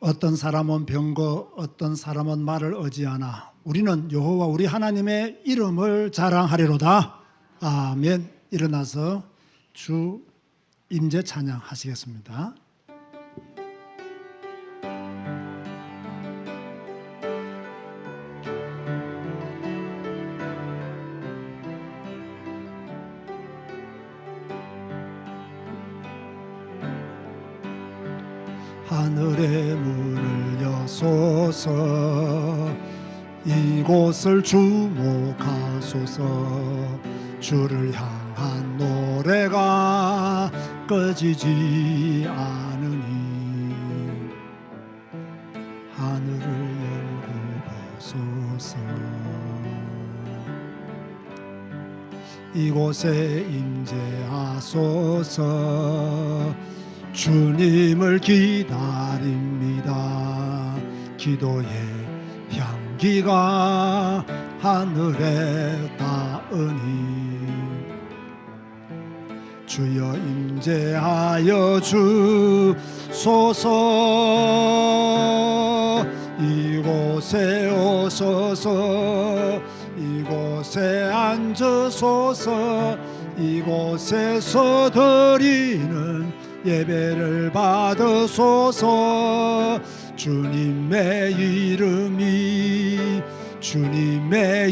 어떤 사람은 병거, 어떤 사람은 말을 의지하나 우리는 여호와 우리 하나님의 이름을 자랑하리로다. 아멘. 일어나서 주 임재 찬양하시겠습니다. 하늘의 문을 여소서, 이곳을 주목하소서. 주를 향한 노래가 꺼지지 않으니 하늘을 열고 보소서. 이곳에 임재하소서. 주님을 기다립니다. 기도의 향기가 하늘에 닿으니 주여 임재하여 주소서. 이곳에 오소서. 이곳에 앉으소서. 이곳에서 드리는 예배를 받으소서. 주님의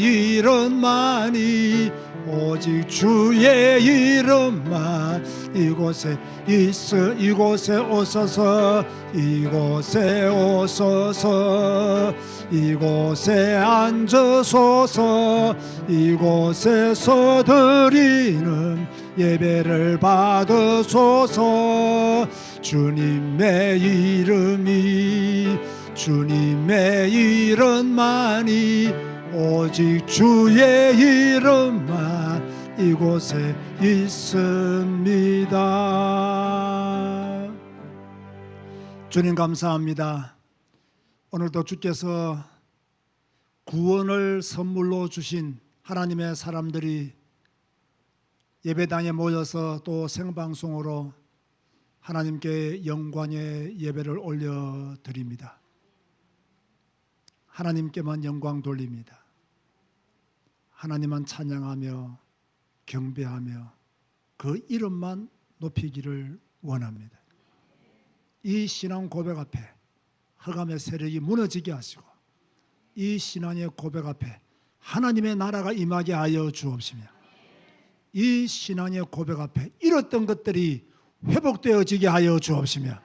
이름만이 오직 주의 이름만 이곳에 있어. 이곳에 오소서. 이곳에 오소서. 이곳에 앉으소서. 이곳에서 드리는 예배를 받으소서. 주님의 이름만이 오직 주의 이름만 이곳에 있습니다. 주님 감사합니다. 오늘도 주께서 구원을 선물로 주신 하나님의 사람들이 예배당에 모여서 또 생방송으로 하나님께 영광의 예배를 올려드립니다. 하나님께만 영광 돌립니다. 하나님만 찬양하며 경배하며 그 이름만 높이기를 원합니다. 이 신앙 고백 앞에 흑암의 세력이 무너지게 하시고 이 신앙의 고백 앞에 하나님의 나라가 임하게 하여 주옵시며 이 신앙의 고백 앞에 잃었던 것들이 회복되어지게 하여 주옵시며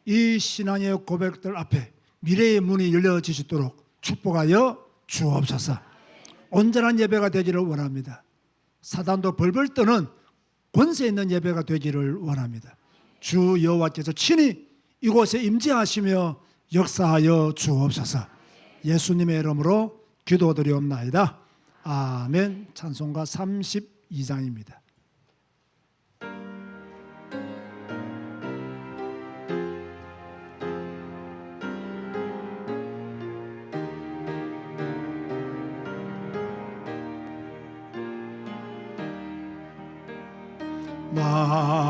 이 신앙의 고백들 앞에 미래의 문이 열려지도록 축복하여 주옵소서. 온전한 예배가 되기를 원합니다. 사단도 벌벌 떠는 권세 있는 예배가 되기를 원합니다. 주 여호와께서 친히 이곳에 임재하시며 역사하여 주옵소서. 예수님의 이름으로 기도드리옵나이다. 아멘. 찬송가 32장입니다.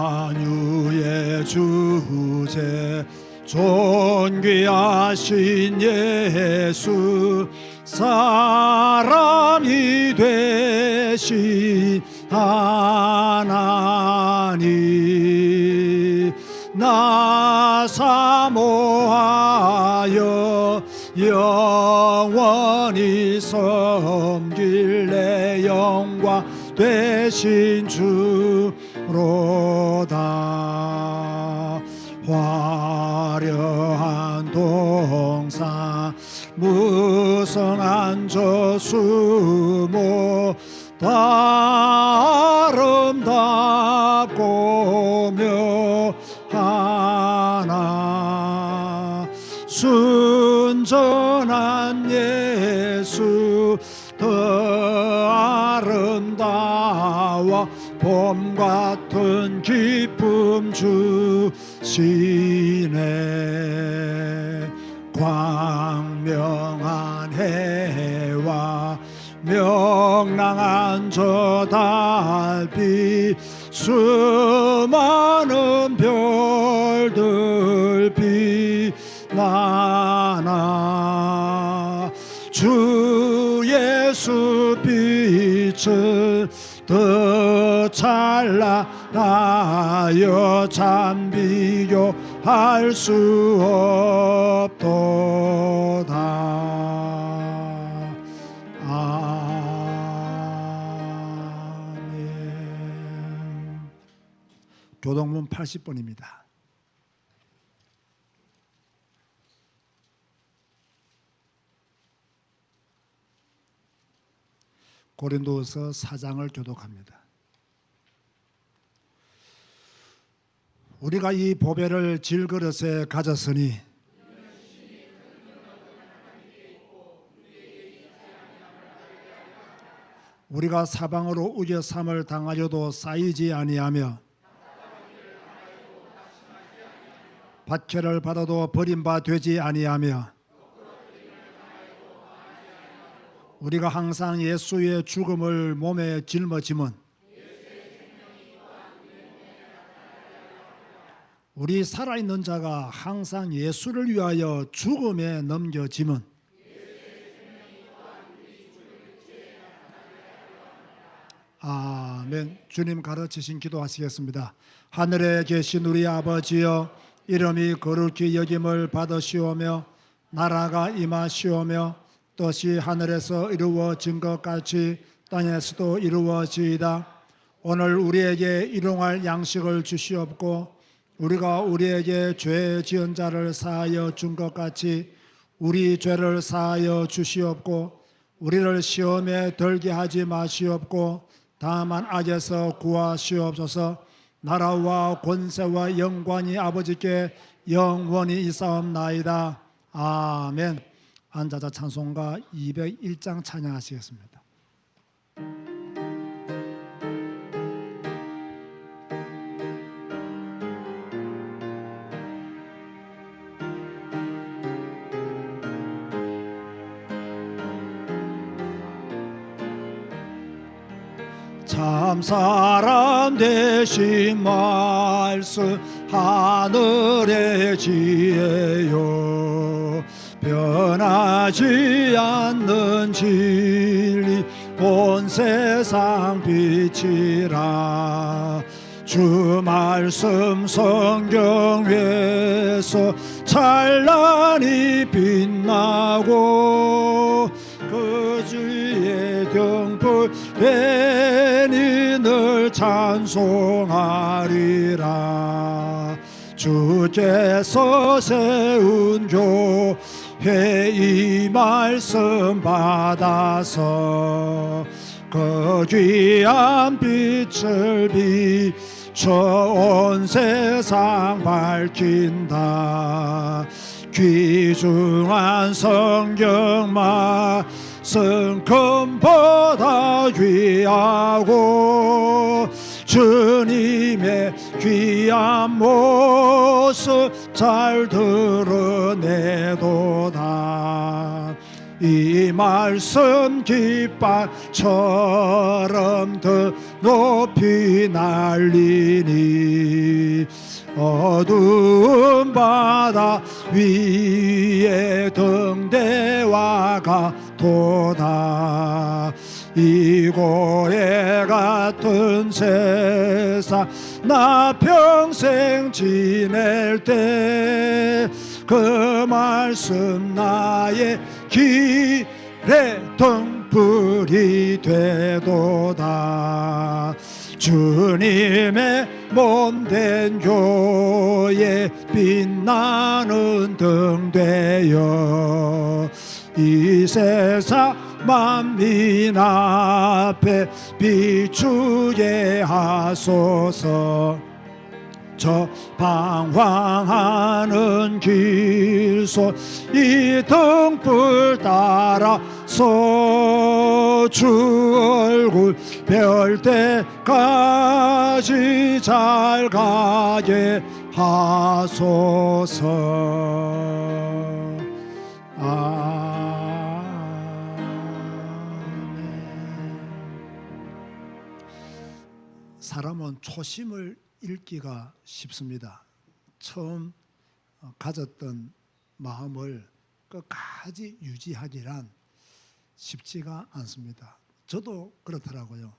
만유의 주제 존귀하신 예수 사람이 되신 하나님 나 사모하여 영원히 섬길 내 영광 되신 주로다. 화려한 동산 무성한 저수모 다 아름답고 묘하나 순전한 예수 더 아름다워 봄 같은 기쁨 주시네. 광명한 해와 명랑한 저 달빛 수많은 별들 빛나 하나 주 예수 빛을 더 찬란하여 참 비교할 수 없도다. 아멘. 교동문 80번입니다. 고린도서 4장을 교독합니다. 우리가 이 보배를 질그릇에 가졌으니 우리가 사방으로 우겨 삼을 당하여도 쌓이지 아니하며 박해를 받아도 버림바 되지 아니하며 우리가 항상 예수의 죽음을 몸에 짊어짐은 우리 살아있는 자가 항상 예수를 위하여 죽음에 넘겨짐은 아멘. 주님 가르치신 기도하시겠습니다. 하늘에 계신 우리 아버지여, 이름이 거룩히 여김을 받으시오며 나라가 임하시오며 뜻이 하늘에서 이루어진 것 같이 땅에서도 이루어지이다. 오늘 우리에게 일용할 양식을 주시옵고 우리가 우리에게 죄 지은 자를 사하여 준 것 같이 우리 죄를 사하여 주시옵고 우리를 시험에 들게 하지 마시옵고 다만 악에서 구하시옵소서. 나라와 권세와 영광이 아버지께 영원히 있사옵나이다. 아멘. 앉아서 찬송가 201장 찬양하시겠습니다. 참사람 되신 말씀 하늘의 지혜요 변하지 않는 진리 온 세상 빛이라. 주 말씀 성경 위에서 찬란히 빛나고 그 주의 등불 되니 늘 찬송하리라. 주께서 세운 교회 이 말씀 받아서 그 귀한 빛을 비춰 온 세상 밝힌다. 귀중한 성경 말씀 금보다 귀하고 주님의 귀한 모습 잘 드러내도다. 이 말씀 깃발처럼 더 높이 날리니 어두운 바다 위에 등대와 같도다. 이 고해 같은 세상 나 평생 지낼 때 그 말씀 나의 길에 등불이 되도다. 주님의 몸된 교회 빛나는 등 되어 이 세상 만민 앞에 비추게 하소서. 저 방황하는 길속 이 등불 따라서 주 얼굴 뵐 때까지 잘 가게 하소서. 사람은 초심을 잃기가 쉽습니다. 처음 가졌던 마음을 끝까지 유지하기란 쉽지가 않습니다. 저도 그렇더라고요.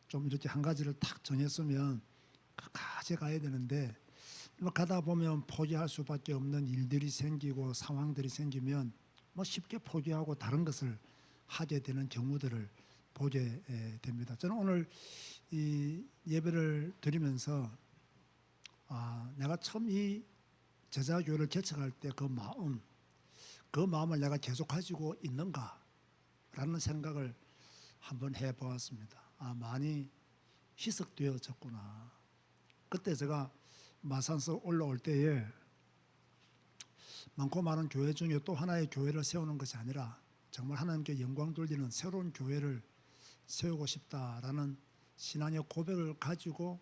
좀 이렇게 한 가지를 탁 정했으면 끝까지 가야 되는데 가다 보면 포기할 수밖에 없는 일들이 생기고 상황들이 생기면 쉽게 포기하고 다른 것을 하게 되는 경우들을 보게 됩니다. 저는 오늘 이 예배를 드리면서 내가 처음 이 제자교회를 개척할 때 그 마음을 내가 계속 가지고 있는가라는 생각을 한번 해보았습니다. 많이 희석되어졌구나. 그때 제가 마산서 올라올 때에 많고 많은 교회 중에 또 하나의 교회를 세우는 것이 아니라 정말 하나님께 영광 돌리는 새로운 교회를 세우고 싶다라는 신앙의 고백을 가지고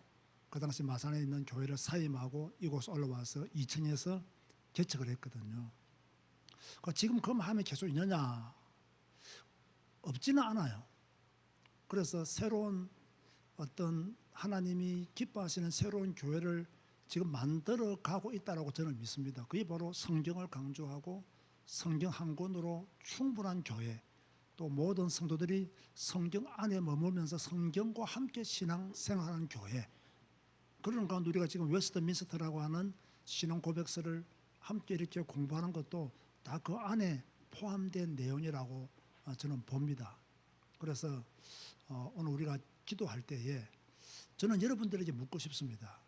그 당시 마산에 있는 교회를 사임하고 이곳 올라와서 2층에서 개척을 했거든요. 지금 그 마음이 계속 있느냐? 없지는 않아요. 그래서 새로운 어떤 하나님이 기뻐하시는 새로운 교회를 지금 만들어 가고 있다고 저는 믿습니다. 그게 바로 성경을 강조하고 성경 한 권으로 충분한 교회, 또 모든 성도들이 성경 안에 머물면서 성경과 함께 신앙생활하는 교회, 그런 가운데 우리가 지금 웨스트민스터라고 하는 신앙 고백서를 함께 이렇게 공부하는 것도 다 그 안에 포함된 내용이라고 저는 봅니다. 그래서 오늘 우리가 기도할 때에 저는 여러분들에게 묻고 싶습니다.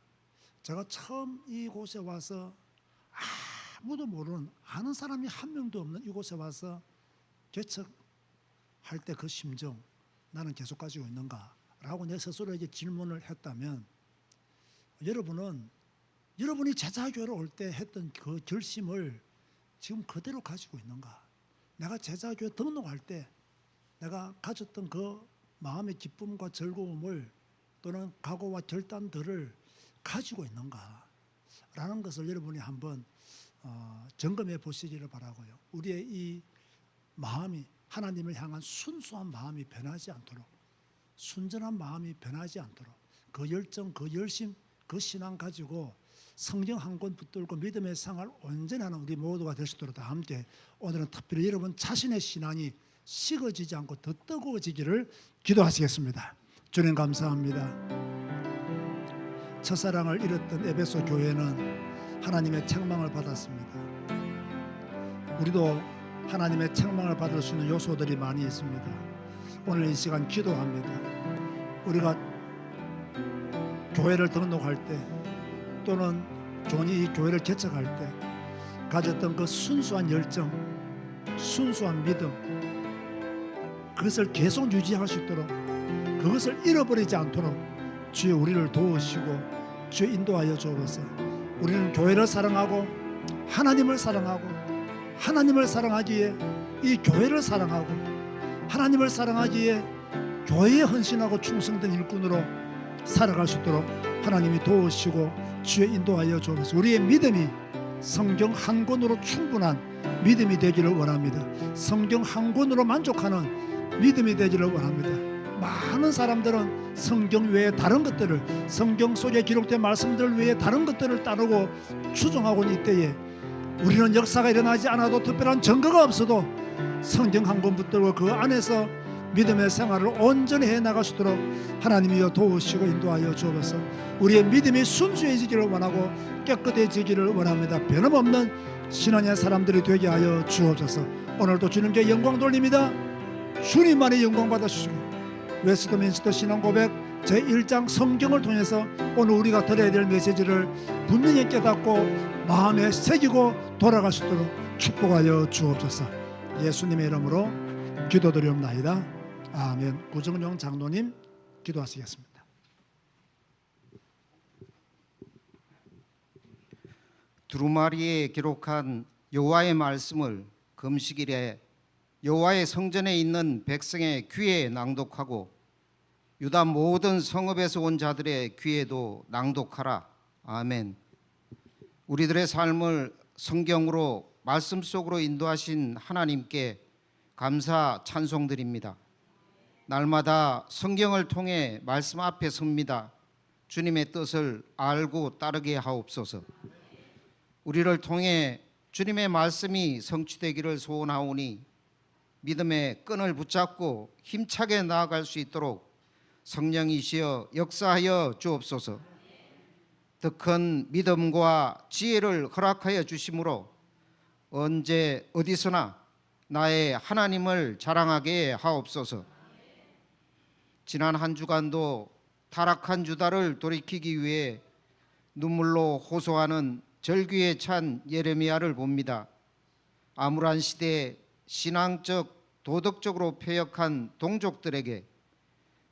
제가 처음 이곳에 와서 아무도 모르는, 아는 사람이 한 명도 없는 이곳에 와서 개척할 때 그 심정, 나는 계속 가지고 있는가라고 내 스스로에게 질문을 했다면, 여러분이 제자교회로 올 때 했던 그 결심을 지금 그대로 가지고 있는가? 내가 제자교회 등록할 때 내가 가졌던 그 마음의 기쁨과 즐거움을 또는 각오와 결단들을 가지고 있는가? 라는 것을 여러분이 한번 점검해 보시기를 바라고요. 우리의 이 마음이 하나님을 향한 순수한 마음이 변하지 않도록, 순전한 마음이 변하지 않도록 그 열정, 그 열심, 그 신앙 가지고 성경 한 권 붙들고 믿음의 생활 온전히 하는 우리 모두가 될 수 있도록 다 함께 오늘은 특별히 여러분 자신의 신앙이 식어지지 않고 더 뜨거워지기를 기도하시겠습니다. 주님 감사합니다. 첫사랑을 잃었던 에베소 교회는 하나님의 책망을 받았습니다. 우리도 하나님의 책망을 받을 수 있는 요소들이 많이 있습니다. 오늘 이 시간 기도합니다. 우리가 교회를 등록할 때 또는 존이 이 교회를 개척할 때 가졌던 그 순수한 열정, 순수한 믿음, 그것을 계속 유지할 수 있도록, 그것을 잃어버리지 않도록 주여 우리를 도우시고 주여 인도하여 주옵소서. 우리는 교회를 사랑하고 하나님을 사랑하고 하나님을 사랑하기에 이 교회를 사랑하고 하나님을 사랑하기에 교회에 헌신하고 충성된 일꾼으로 살아갈 수 있도록 하나님이 도우시고 주의 인도하여 주옵소서. 우리의 믿음이 성경 한 권으로 충분한 믿음이 되기를 원합니다. 성경 한 권으로 만족하는 믿음이 되기를 원합니다. 많은 사람들은 성경 외에 다른 것들을, 성경 속에 기록된 말씀들 외에 다른 것들을 따르고 추종하고 있는 이때에 우리는 역사가 일어나지 않아도 특별한 증거가 없어도 성경 한 권 붙들고 그 안에서 믿음의 생활을 온전히 해나갈 수 있도록 하나님이여 도우시고 인도하여 주옵소서. 우리의 믿음이 순수해지기를 원하고 깨끗해지기를 원합니다. 변함없는 신앙의 사람들이 되게 하여 주옵소서. 오늘도 주님께 영광 돌립니다. 주님만의 영광 받아주시고 웨스트민스터 신앙고백 제1장 성경을 통해서 오늘 우리가 들어야 될 메시지를 분명히 깨닫고 마음에 새기고 돌아갈 수 있도록 축복하여 주옵소서. 예수님의 이름으로 기도드리옵나이다. 아멘. 구정용 장로님 기도하시겠습니다. 두루마리에 기록한 여호와의 말씀을 금식일에 여호와의 성전에 있는 백성의 귀에 낭독하고 유다 모든 성읍에서 온 자들의 귀에도 낭독하라. 아멘. 우리들의 삶을 성경으로 말씀 속으로 인도하신 하나님께 감사 찬송드립니다. 날마다 성경을 통해 말씀 앞에 섭니다. 주님의 뜻을 알고 따르게 하옵소서. 우리를 통해 주님의 말씀이 성취되기를 소원하오니 믿음의 끈을 붙잡고 힘차게 나아갈 수 있도록 성령이시여 역사하여 주옵소서. 더 큰 믿음과 지혜를 허락하여 주심으로 언제 어디서나 나의 하나님을 자랑하게 하옵소서. 지난 한 주간도 타락한 유다를 돌이키기 위해 눈물로 호소하는 절규에 찬 예레미야를 봅니다. 암울한 시대에 신앙적, 도덕적으로 패역한 동족들에게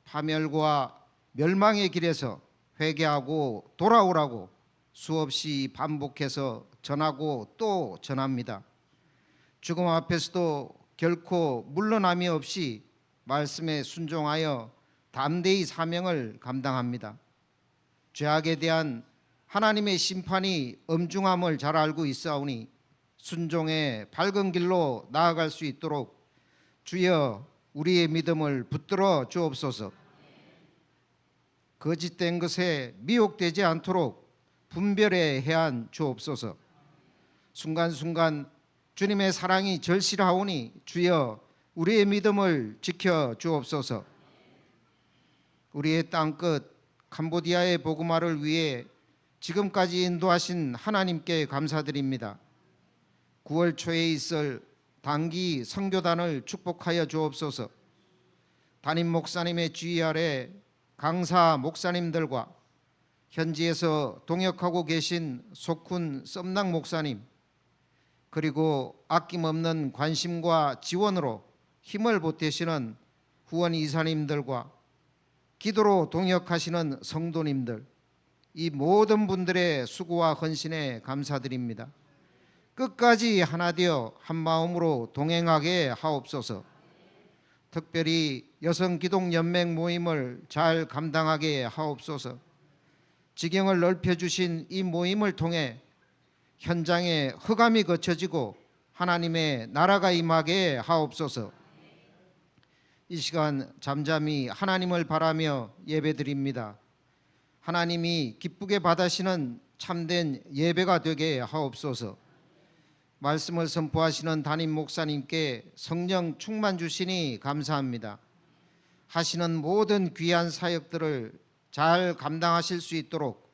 파멸과 멸망의 길에서 회개하고 돌아오라고 수없이 반복해서 전하고 또 전합니다. 죽음 앞에서도 결코 물러남이 없이 말씀에 순종하여 담대히 사명을 감당합니다. 죄악에 대한 하나님의 심판이 엄중함을 잘 알고 있사오니 순종의 밝은 길로 나아갈 수 있도록 주여 우리의 믿음을 붙들어 주옵소서. 거짓된 것에 미혹되지 않도록 분별의 해안 주옵소서. 순간순간 주님의 사랑이 절실하오니 주여 우리의 믿음을 지켜 주옵소서. 우리의 땅끝 캄보디아의 복음화를 위해 지금까지 인도하신 하나님께 감사드립니다. 9월 초에 있을 단기 선교단을 축복하여 주옵소서. 담임 목사님의 지휘 아래 강사 목사님들과 현지에서 동역하고 계신 속훈 썸낭 목사님, 그리고 아낌없는 관심과 지원으로 힘을 보태시는 후원 이사님들과 기도로 동역하시는 성도님들, 이 모든 분들의 수고와 헌신에 감사드립니다. 끝까지 하나 되어 한 마음으로 동행하게 하옵소서. 특별히 여성기독연맹 모임을 잘 감당하게 하옵소서. 지경을 넓혀주신 이 모임을 통해 현장에 흑암이 거쳐지고 하나님의 나라가 임하게 하옵소서. 이 시간 잠잠히 하나님을 바라며 예배드립니다. 하나님이 기쁘게 받으시는 참된 예배가 되게 하옵소서. 말씀을 선포하시는 담임 목사님께 성령 충만 주시니 감사합니다. 하시는 모든 귀한 사역들을 잘 감당하실 수 있도록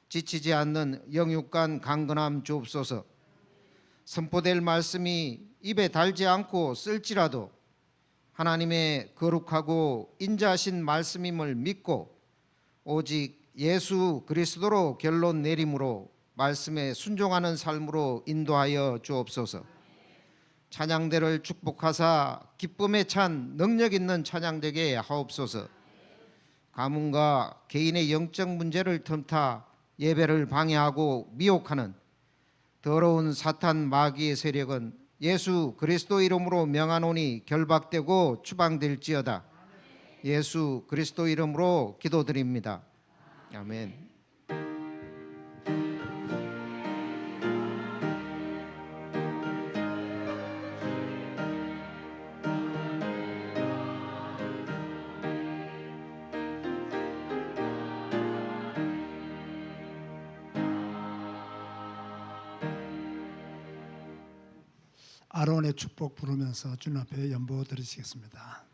지치지 않는 영육간 강건함 주옵소서. 선포될 말씀이 입에 달지 않고 쓸지라도 하나님의 거룩하고 인자하신 말씀임을 믿고 오직 예수 그리스도로 결론 내림으로 말씀에 순종하는 삶으로 인도하여 주옵소서. 찬양대를 축복하사 기쁨에 찬 능력 있는 찬양되게 하옵소서. 가문과 개인의 영적 문제를 틈타 예배를 방해하고 미혹하는 더러운 사탄 마귀의 세력은 예수 그리스도 이름으로 명하노니 결박되고 추방될지어다. 예수 그리스도 이름으로 기도드립니다. 아멘. 아론의 축복 부르면서 주님 앞에 연보 드리시겠습니다.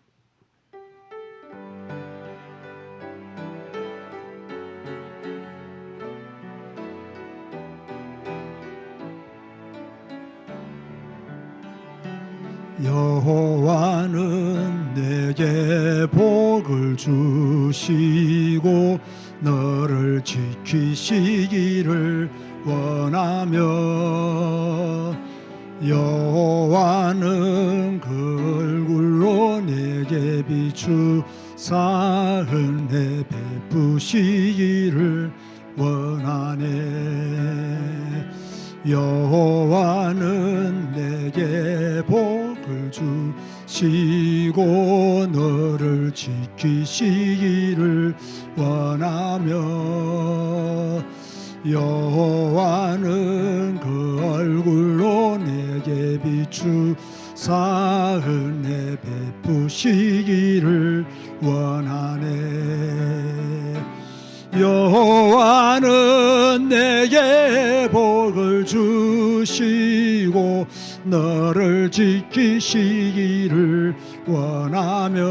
여호와는 내게 복을 주시고 너를 지키시기를 원하며 여호와는 그 얼굴로 내게 비추사 은혜 베푸시기를 원하네. 여호와는 내게 복을 주시고 너를 지키시기를 원하며 여호와는 그 얼굴로 내게 비추사 은혜 베푸시기를 원하네. 여호와는 내게 복을 주 주시고 너를 지키시기를 원하며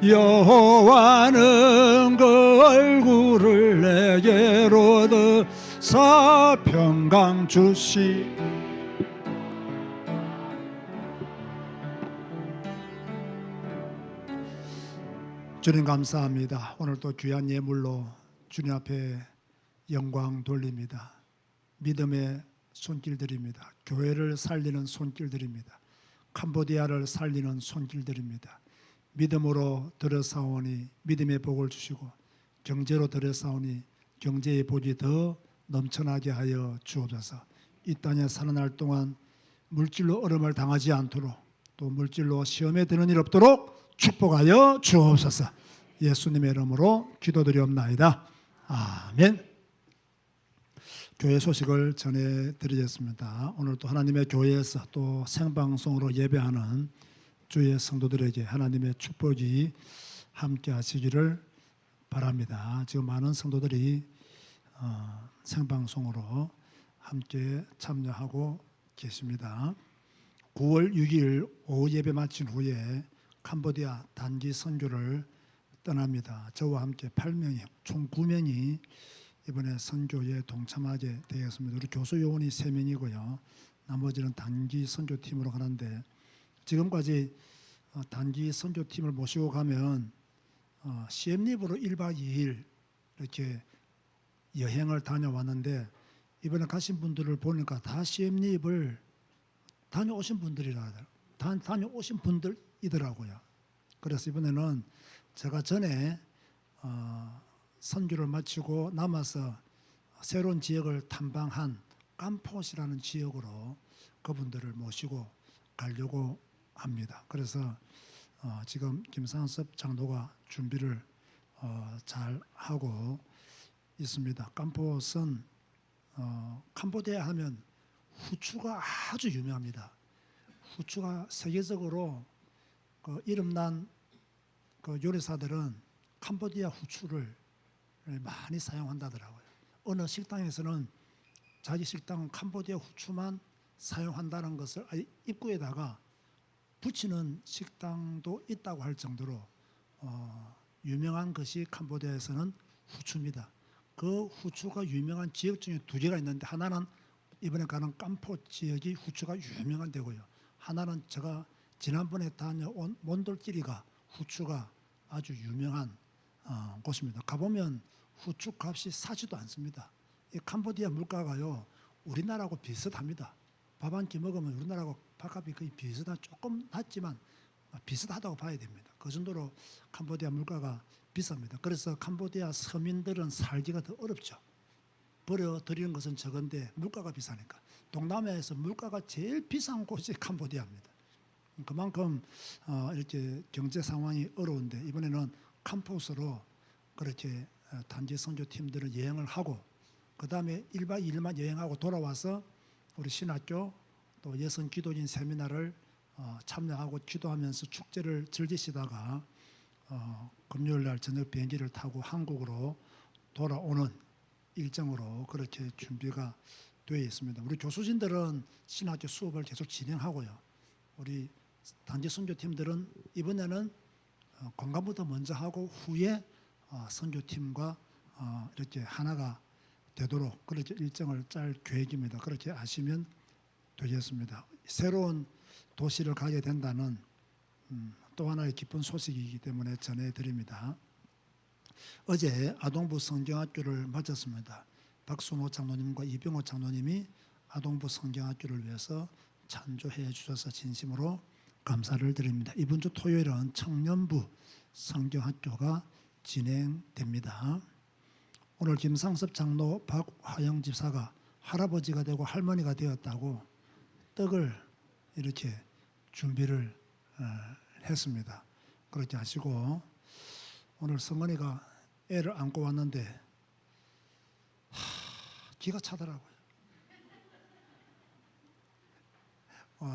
여호와는 그 얼굴을 내게로 드사 평강 주시. 주님 감사합니다. 오늘 또 귀한 예물로 주님 앞에 영광 돌립니다. 믿음의 손길들입니다. 교회를 살리는 손길들입니다. 캄보디아를 살리는 손길들입니다. 믿음으로 들어사오니 믿음의 복을 주시고 경제로 들어사오니 경제의 복이 더 넘쳐나게 하여 주옵소서. 이 땅에 사는 날 동안 물질로 어려움을 당하지 않도록 또 물질로 시험에 드는 일 없도록 축복하여 주옵소서. 예수님의 이름으로 기도드리옵나이다. 아멘. 교회 소식을 전해드리겠습니다. 오늘 또 하나님의 교회에서 또 생방송으로 예배하는 주의 성도들에게 하나님의 축복이 함께 하시기를 바랍니다. 지금 많은 성도들이 생방송으로 함께 참여하고 계십니다. 9월 6일 오후 예배 마친 후에 캄보디아 단기 선교를 떠납니다. 저와 함께 8명이 총 9명이 이번에 선교에 동참하게 되었습니다. 우리 교수 요원이 3명이고요. 나머지는 단기 선교팀으로 가는데 지금까지 단기 선교팀을 모시고 가면 시엠립으로 1박 2일 이렇게 여행을 다녀왔는데 이번에 가신 분들을 보니까 다 시엠립을 다녀오신 분들이더라고요. 그래서 이번에는 제가 전에 선교를 마치고 남아서 새로운 지역을 탐방한 깜포시라는 지역으로 그분들을 모시고 가려고 합니다. 그래서 지금 김상섭 장로가 준비를 잘 하고 있습니다. 깜포스는 캄보디아 하면 후추가 아주 유명합니다. 후추가 세계적으로 그 이름난 그 요리사들은 캄보디아 후추를 많이 사용한다더라고요. 어느 식당에서는 자기 식당은 캄보디아 후추만 사용한다는 것을 입구에다가 붙이는 식당도 있다고 할 정도로 유명한 것이 캄보디아에서는 후추입니다. 그 후추가 유명한 지역 중에 2개가 있는데 하나는 이번에 가는 깜포 지역이 후추가 유명한 데고요. 하나는 제가 지난번에 다녀온 몬돌끼리가 후추가 아주 유명한 곳입니다. 가보면 후추 값이 싸지도 않습니다. 이 캄보디아 물가가요 우리나라하고 비슷합니다. 밥 한 끼 먹으면 우리나라하고 밥값이 거의 비슷한, 조금 낮지만 비슷하다고 봐야 됩니다. 그 정도로 캄보디아 물가가 비쌉니다. 그래서 캄보디아 서민들은 살기가 더 어렵죠. 벌어들이는 것은 적은데 물가가 비싸니까. 동남아에서 물가가 제일 비싼 곳이 캄보디아입니다. 그만큼 이렇게 경제 상황이 어려운데 이번에는 캄포스로 그렇게 단지 선교팀들은 여행을 하고 그 다음에 1박 2일만 여행하고 돌아와서 우리 신학교 또 예선 기도인 세미나를 참여하고 기도하면서 축제를 즐기시다가 금요일 날 저녁 비행기를 타고 한국으로 돌아오는 일정으로 그렇게 준비가 되어 있습니다. 우리 교수진들은 신학교 수업을 계속 진행하고요. 우리 단지 선교팀들은 이번에는 관광부터 먼저 하고 후에 선교팀과 이렇게 하나가 되도록 그렇게 일정을 짤 계획입니다. 그렇게 아시면 되겠습니다. 새로운 도시를 가게 된다는 또 하나의 기쁜 소식이기 때문에 전해드립니다. 어제 아동부 성경학교를 마쳤습니다. 박순호 장로님과 이병호 장로님이 아동부 성경학교를 위해서 찬조해 주셔서 진심으로 감사를 드립니다. 이번 주 토요일은 청년부 성경학교가 진행됩니다. 오늘 김상섭 장로 박화영 집사가 할아버지가 되고 할머니가 되었다고 떡을 이렇게 준비를 했습니다. 그렇게 하시고 오늘 성은이가 애를 안고 왔는데 기가 차더라고요.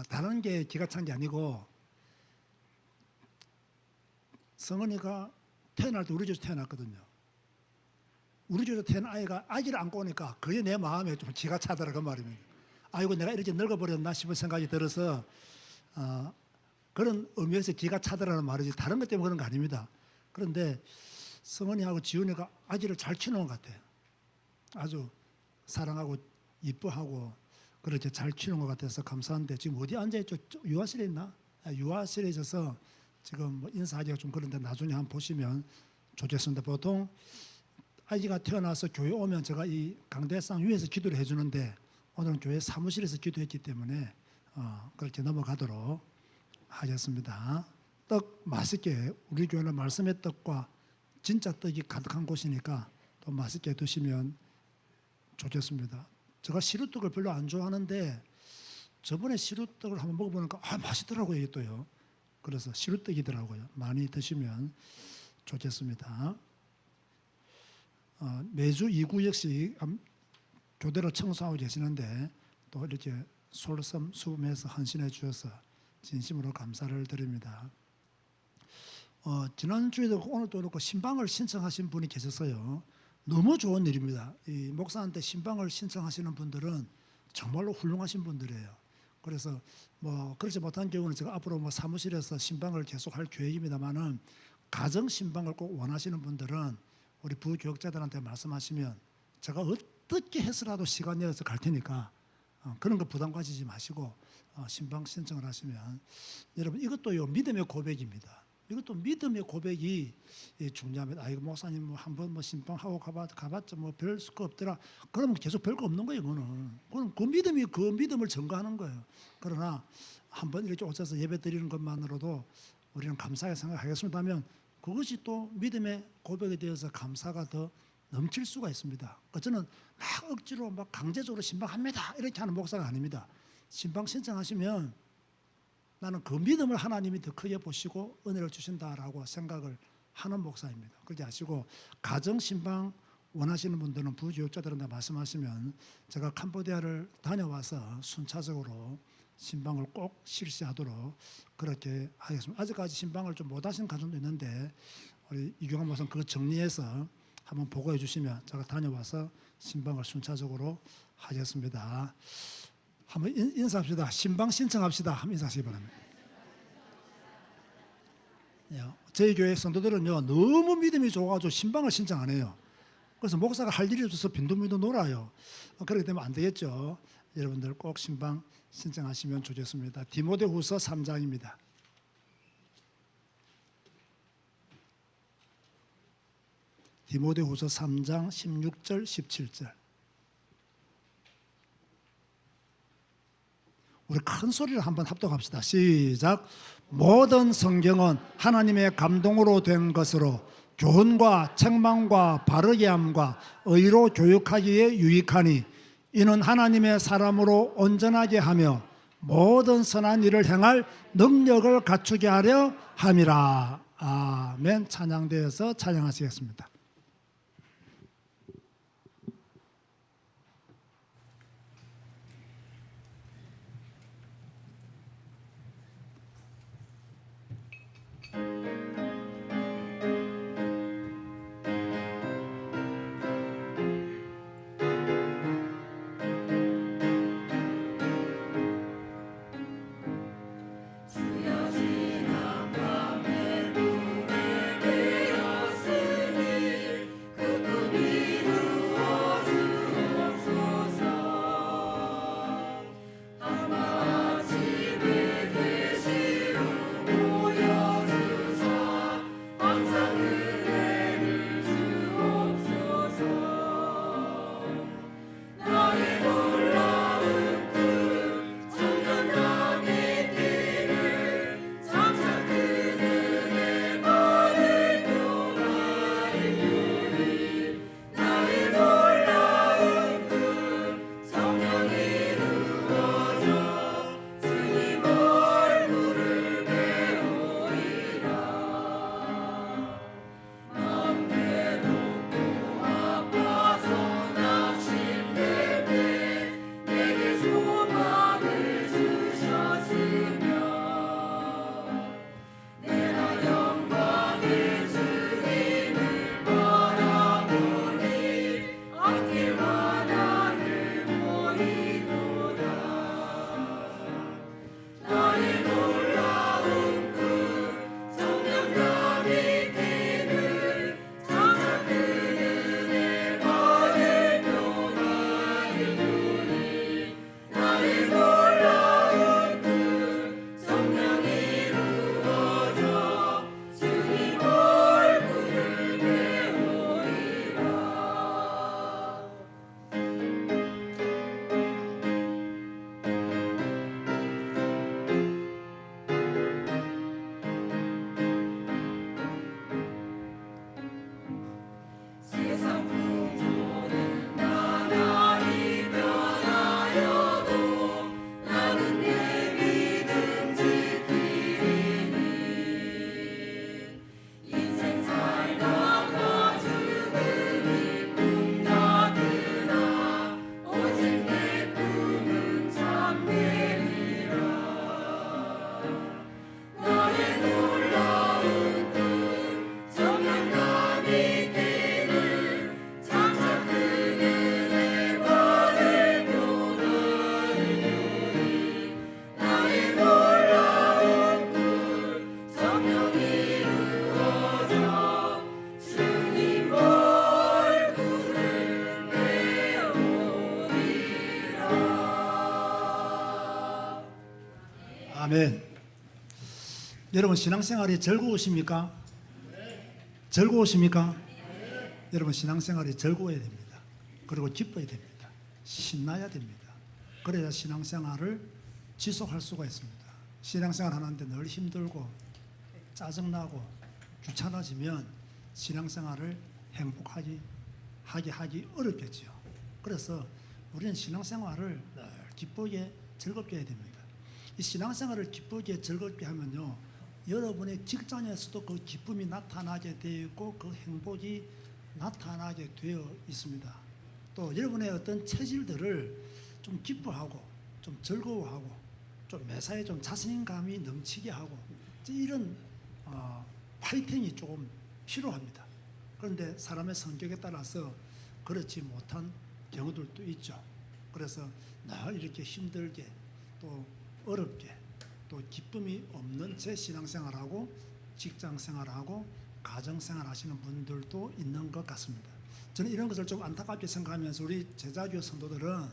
다른 게 기가 찬 게 아니고 성은이가 태어날 때 우리 집에서 태어났거든요. 우리 집에서 태어난 아이가 아기를 안고 오니까 그게 내 마음에 좀 기가 차더라 그 말입니다. 아이고 내가 이렇게 늙어버렸나 싶은 생각이 들어서 그런 의미에서 기가 차더라는 말이지 다른 것 때문에 그런 거 아닙니다. 그런데 성은이하고 지훈이가 아기를 잘 키우는 것 같아요. 아주 사랑하고 이뻐하고 그렇게 잘 키우는 것 같아서 감사한데 지금 어디 앉아있죠? 유아실에 있나? 유아실에 있어서 지금 뭐 인사하기가 좀 그런데 나중에 한번 보시면 좋겠습니다. 보통 아기가 태어나서 교회 오면 제가 이 강대상 위에서 기도를 해주는데 오늘은 교회 사무실에서 기도했기 때문에 그렇게 넘어가도록 하겠습니다. 떡 맛있게 우리 교회는 말씀의 떡과 진짜 떡이 가득한 곳이니까 또 맛있게 드시면 좋겠습니다. 제가 시루떡을 별로 안 좋아하는데 저번에 시루떡을 한번 먹어보니까 맛있더라고요. 이게 또요. 그래서 시루떡이더라고요. 많이 드시면 좋겠습니다. 매주 2구역씩 교대로 청소하고 계시는데 또 이렇게 솔선수범해서 헌신해 주셔서 진심으로 감사를 드립니다. 지난주에도 오늘도 그렇고 신방을 신청하신 분이 계셨어요. 너무 좋은 일입니다. 이 목사한테 신방을 신청하시는 분들은 정말로 훌륭하신 분들이에요. 그래서 뭐 그렇지 못한 경우는 제가 앞으로 뭐 사무실에서 신방을 계속할 계획입니다만은 가정 신방을 꼭 원하시는 분들은 우리 부교육자들한테 말씀하시면 제가 어떻게 해서라도 시간 내어서 갈 테니까 그런 거 부담 가지지 마시고 신방 신청을 하시면 여러분 이것도요 믿음의 고백입니다. 이것도 믿음의 고백이 중요합니다. 이거 목사님 뭐 한번 뭐 신방하고 가봤자 뭐 별 거 없더라. 그러면 계속 별거 없는 거예요. 그건 그 믿음이 그 믿음을 증거하는 거예요. 그러나 한번 이렇게 오셔서 예배 드리는 것만으로도 우리는 감사하게 생각하겠습니다 하면 그것이 또 믿음의 고백에 대해서 감사가 더 넘칠 수가 있습니다. 저는 막 억지로 막 강제적으로 신방합니다 이렇게 하는 목사가 아닙니다. 신방 신청하시면 나는 그 믿음을 하나님이 더 크게 보시고 은혜를 주신다라고 생각을 하는 목사입니다. 그렇게 하시고 가정 신방 원하시는 분들은 부교육자들한테 말씀하시면 제가 캄보디아를 다녀와서 순차적으로 신방을 꼭 실시하도록 그렇게 하겠습니다. 아직까지 신방을 좀 못하신 가정도 있는데 우리 이경환 목사님 그거 정리해서 한번 보고해 주시면 제가 다녀와서 신방을 순차적으로 하겠습니다. 한번 인사합시다. 신방 신청합시다. 한번 인사하시기 바랍니다. 저희 교회 성도들은요 너무 믿음이 좋아가지고 신방을 신청 안 해요. 그래서 목사가 할 일이 없어서 빈둥빈둥 놀아요. 그렇게 되면 안 되겠죠. 여러분들 꼭 신방 신청하시면 좋겠습니다. 디모데후서 3장입니다. 디모데후서 3장 16절 17절. 우리 큰 소리를 한번 합독합시다. 시작. 모든 성경은 하나님의 감동으로 된 것으로 교훈과 책망과 바르게 함과 의로 교육하기에 유익하니 이는 하나님의 사람으로 온전하게 하며 모든 선한 일을 행할 능력을 갖추게 하려 함이라. 아멘. 찬양대에서 찬양하시겠습니다. 주여 지난 밤 내 눈에 되었으니 아멘. 여러분 신앙생활이 즐거우십니까? 즐거우십니까? 여러분 신앙생활이 즐거워야 됩니다. 그리고 기뻐야 됩니다. 신나야 됩니다. 그래야 신앙생활을 지속할 수가 있습니다. 신앙생활 하는데 늘 힘들고 짜증나고 귀찮아지면 신앙생활을 행복하게 하기 어렵겠지요. 그래서 우리는 신앙생활을 늘 기쁘게 즐겁게 해야 됩니다. 이 신앙생활을 기쁘게 즐겁게 하면요, 여러분의 직장에서도 그 기쁨이 나타나게 되어 있고 그 행복이 나타나게 되어 있습니다. 또 여러분의 어떤 체질들을 좀 기뻐하고 좀 즐거워하고 좀 매사에 좀 자신감이 넘치게 하고 이런 파이팅이 조금 필요합니다. 그런데 사람의 성격에 따라서 그렇지 못한 경우들도 있죠. 그래서 늘 이렇게 힘들게 또 어렵게 또 기쁨이 없는 제 신앙생활하고 직장생활하고 가정생활 하시는 분들도 있는 것 같습니다. 저는 이런 것을 좀 안타깝게 생각하면서 우리 제자교 성도들은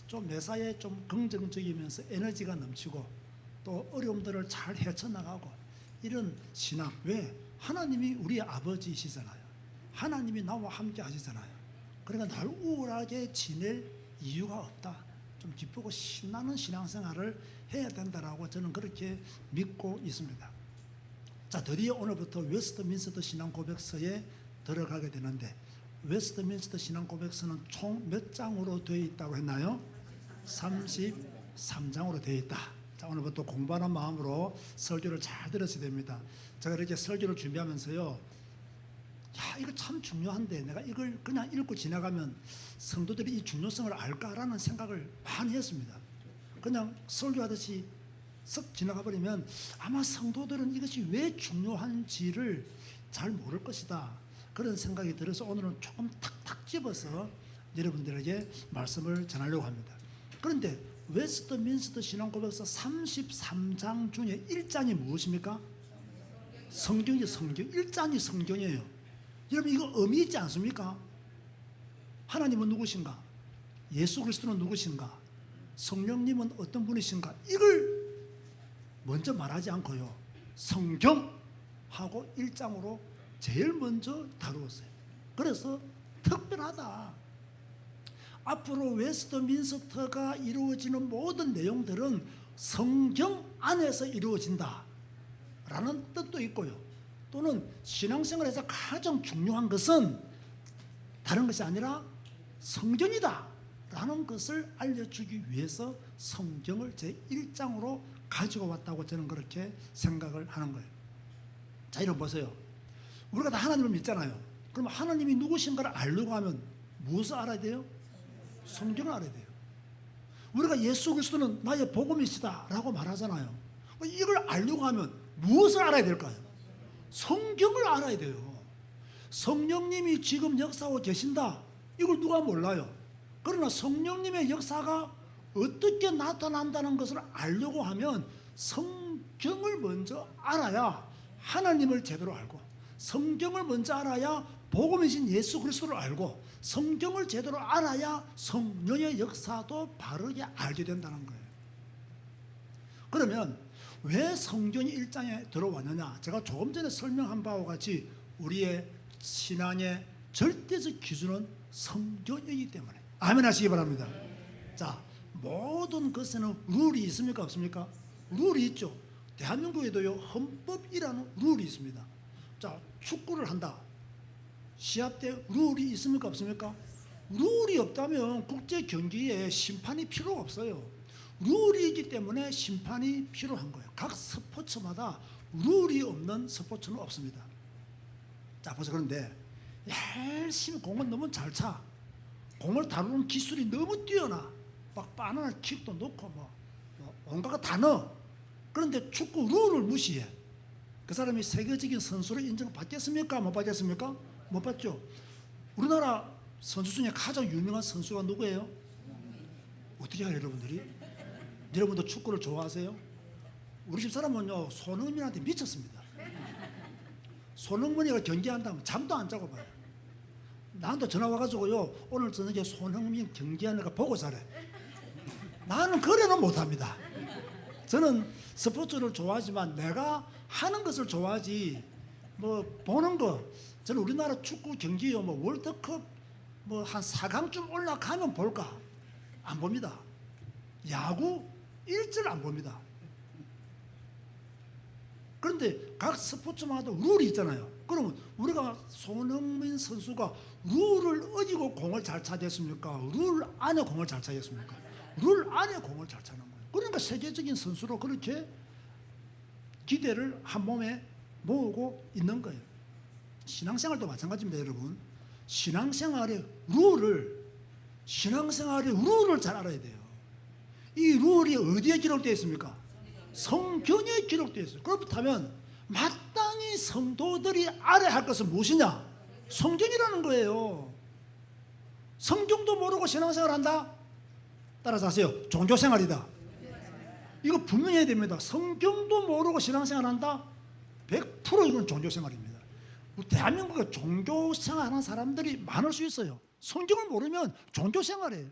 좀 매사에 좀 긍정적이면서 에너지가 넘치고 또 어려움들을 잘 헤쳐나가고 이런 신앙, 왜? 하나님이 우리 아버지이시잖아요. 하나님이 나와 함께 하시잖아요. 그러니까 날 우울하게 지낼 이유가 없다. 좀 기쁘고 신나는 신앙생활을 해야 된다라고 저는 그렇게 믿고 있습니다. 자, 드디어 오늘부터 웨스트민스터 신앙고백서에 들어가게 되는데, 웨스트민스터 신앙고백서는 총 몇 장으로 되어 있다고 했나요? 33장으로 되어 있다. 자, 오늘부터 공부하는 마음으로 설교를 잘 들으셔야 됩니다. 제가 이렇게 설교를 준비하면서요, 야, 이거 참 중요한데 내가 이걸 그냥 읽고 지나가면 성도들이 이 중요성을 알까라는 생각을 많이 했습니다. 그냥 설교하듯이 쓱 지나가 버리면 아마 성도들은 이것이 왜 중요한지를 잘 모를 것이다, 그런 생각이 들어서 오늘은 조금 탁탁 집어서 여러분들에게 말씀을 전하려고 합니다. 그런데 웨스트민스터 신앙고백서 33장 중에 1장이 무엇입니까? 성경이죠. 성경. 1장이 성경이에요. 여러분 이거 의미 있지 않습니까? 하나님은 누구신가? 예수 그리스도는 누구신가? 성령님은 어떤 분이신가? 이걸 먼저 말하지 않고요, 성경하고 1장으로 제일 먼저 다루었어요. 그래서 특별하다. 앞으로 웨스트민스터가 이루어지는 모든 내용들은 성경 안에서 이루어진다 라는 뜻도 있고요, 또는 신앙생활에서 가장 중요한 것은 다른 것이 아니라 성경이다 라는 것을 알려주기 위해서 성경을 제1장으로 가지고 왔다고 저는 그렇게 생각을 하는 거예요. 자, 이런 보세요. 우리가 다 하나님을 믿잖아요. 그럼 하나님이 누구신가를 알려고 하면 무엇을 알아야 돼요? 성경을 알아야 돼요. 우리가 예수 그리스도는 나의 복음이시다 라고 말하잖아요. 이걸 알려고 하면 무엇을 알아야 될까요? 성경을 알아야 돼요. 성령님이 지금 역사하고 계신다, 이걸 누가 몰라요. 그러나 성령님의 역사가 어떻게 나타난다는 것을 알려고 하면 성경을 먼저 알아야 하나님을 제대로 알고, 성경을 먼저 알아야 복음이신 예수 그리스도를 알고, 성경을 제대로 알아야 성령의 역사도 바르게 알게 된다는 거예요. 그러면 왜 성경이 1장에 들어왔느냐? 제가 조금 전에 설명한 바와 같이 우리의 신앙의 절대적 기준은 성경이기 때문에. 아멘 하시기 바랍니다. 자, 모든 것에는 룰이 있습니까? 없습니까? 룰이 있죠. 대한민국에도요, 헌법이라는 룰이 있습니다. 자, 축구를 한다. 시합 때 룰이 있습니까? 없습니까? 룰이 없다면 국제 경기에 심판이 필요가 없어요. 룰이 있기 때문에 심판이 필요한 거예요. 각 스포츠마다 룰이 없는 스포츠는 없습니다. 자, 보세요. 그런데 열심히 공을 너무 잘 차. 공을 다루는 기술이 너무 뛰어나. 막 바나나 킥도 넣고 뭐 온갖 거 다 넣어. 그런데 축구 룰을 무시해. 그 사람이 세계적인 선수로 인정받겠습니까? 못 받겠습니까? 못 받죠. 우리나라 선수 중에 가장 유명한 선수가 누구예요? 어떻게 해요, 여러분들이? 여러분도 축구를 좋아하세요? 우리 집 사람은요, 손흥민한테 미쳤습니다. 손흥민이가 경기한다면 잠도 안 자고 봐요. 나한테 전화 와가지고요, 오늘 저녁에 손흥민 경기하는 거 보고 자래. 나는 그래는 못합니다. 저는 스포츠를 좋아하지만 내가 하는 것을 좋아하지 뭐 보는 거, 저는 우리나라 축구 경기요 뭐 월드컵 뭐 한 4강쯤 올라가면 볼까? 안 봅니다. 야구 일절 안 봅니다. 그런데 각 스포츠마다 룰이 있잖아요. 그러면 우리가 손흥민 선수가 룰을 어기고 공을 잘 차지했습니까? 룰 안에 공을 잘 차지했습니까? 룰 안에 공을 잘 차는 거예요. 그러니까 세계적인 선수로 그렇게 기대를 한 몸에 모으고 있는 거예요. 신앙생활도 마찬가지입니다, 여러분. 신앙생활의 룰을 잘 알아야 돼요. 이 룰이 어디에 기록되어 있습니까? 성경에 기록되어 있어요. 그렇다면 마땅히 성도들이 알아야 할 것은 무엇이냐? 성경이라는 거예요. 성경도 모르고 신앙생활 한다? 따라서 하세요. 종교생활이다. 이거 분명히 해야 됩니다. 성경도 모르고 신앙생활 한다? 100% 이건 종교생활입니다. 대한민국에 종교생활 하는 사람들이 많을 수 있어요. 성경을 모르면 종교생활이에요.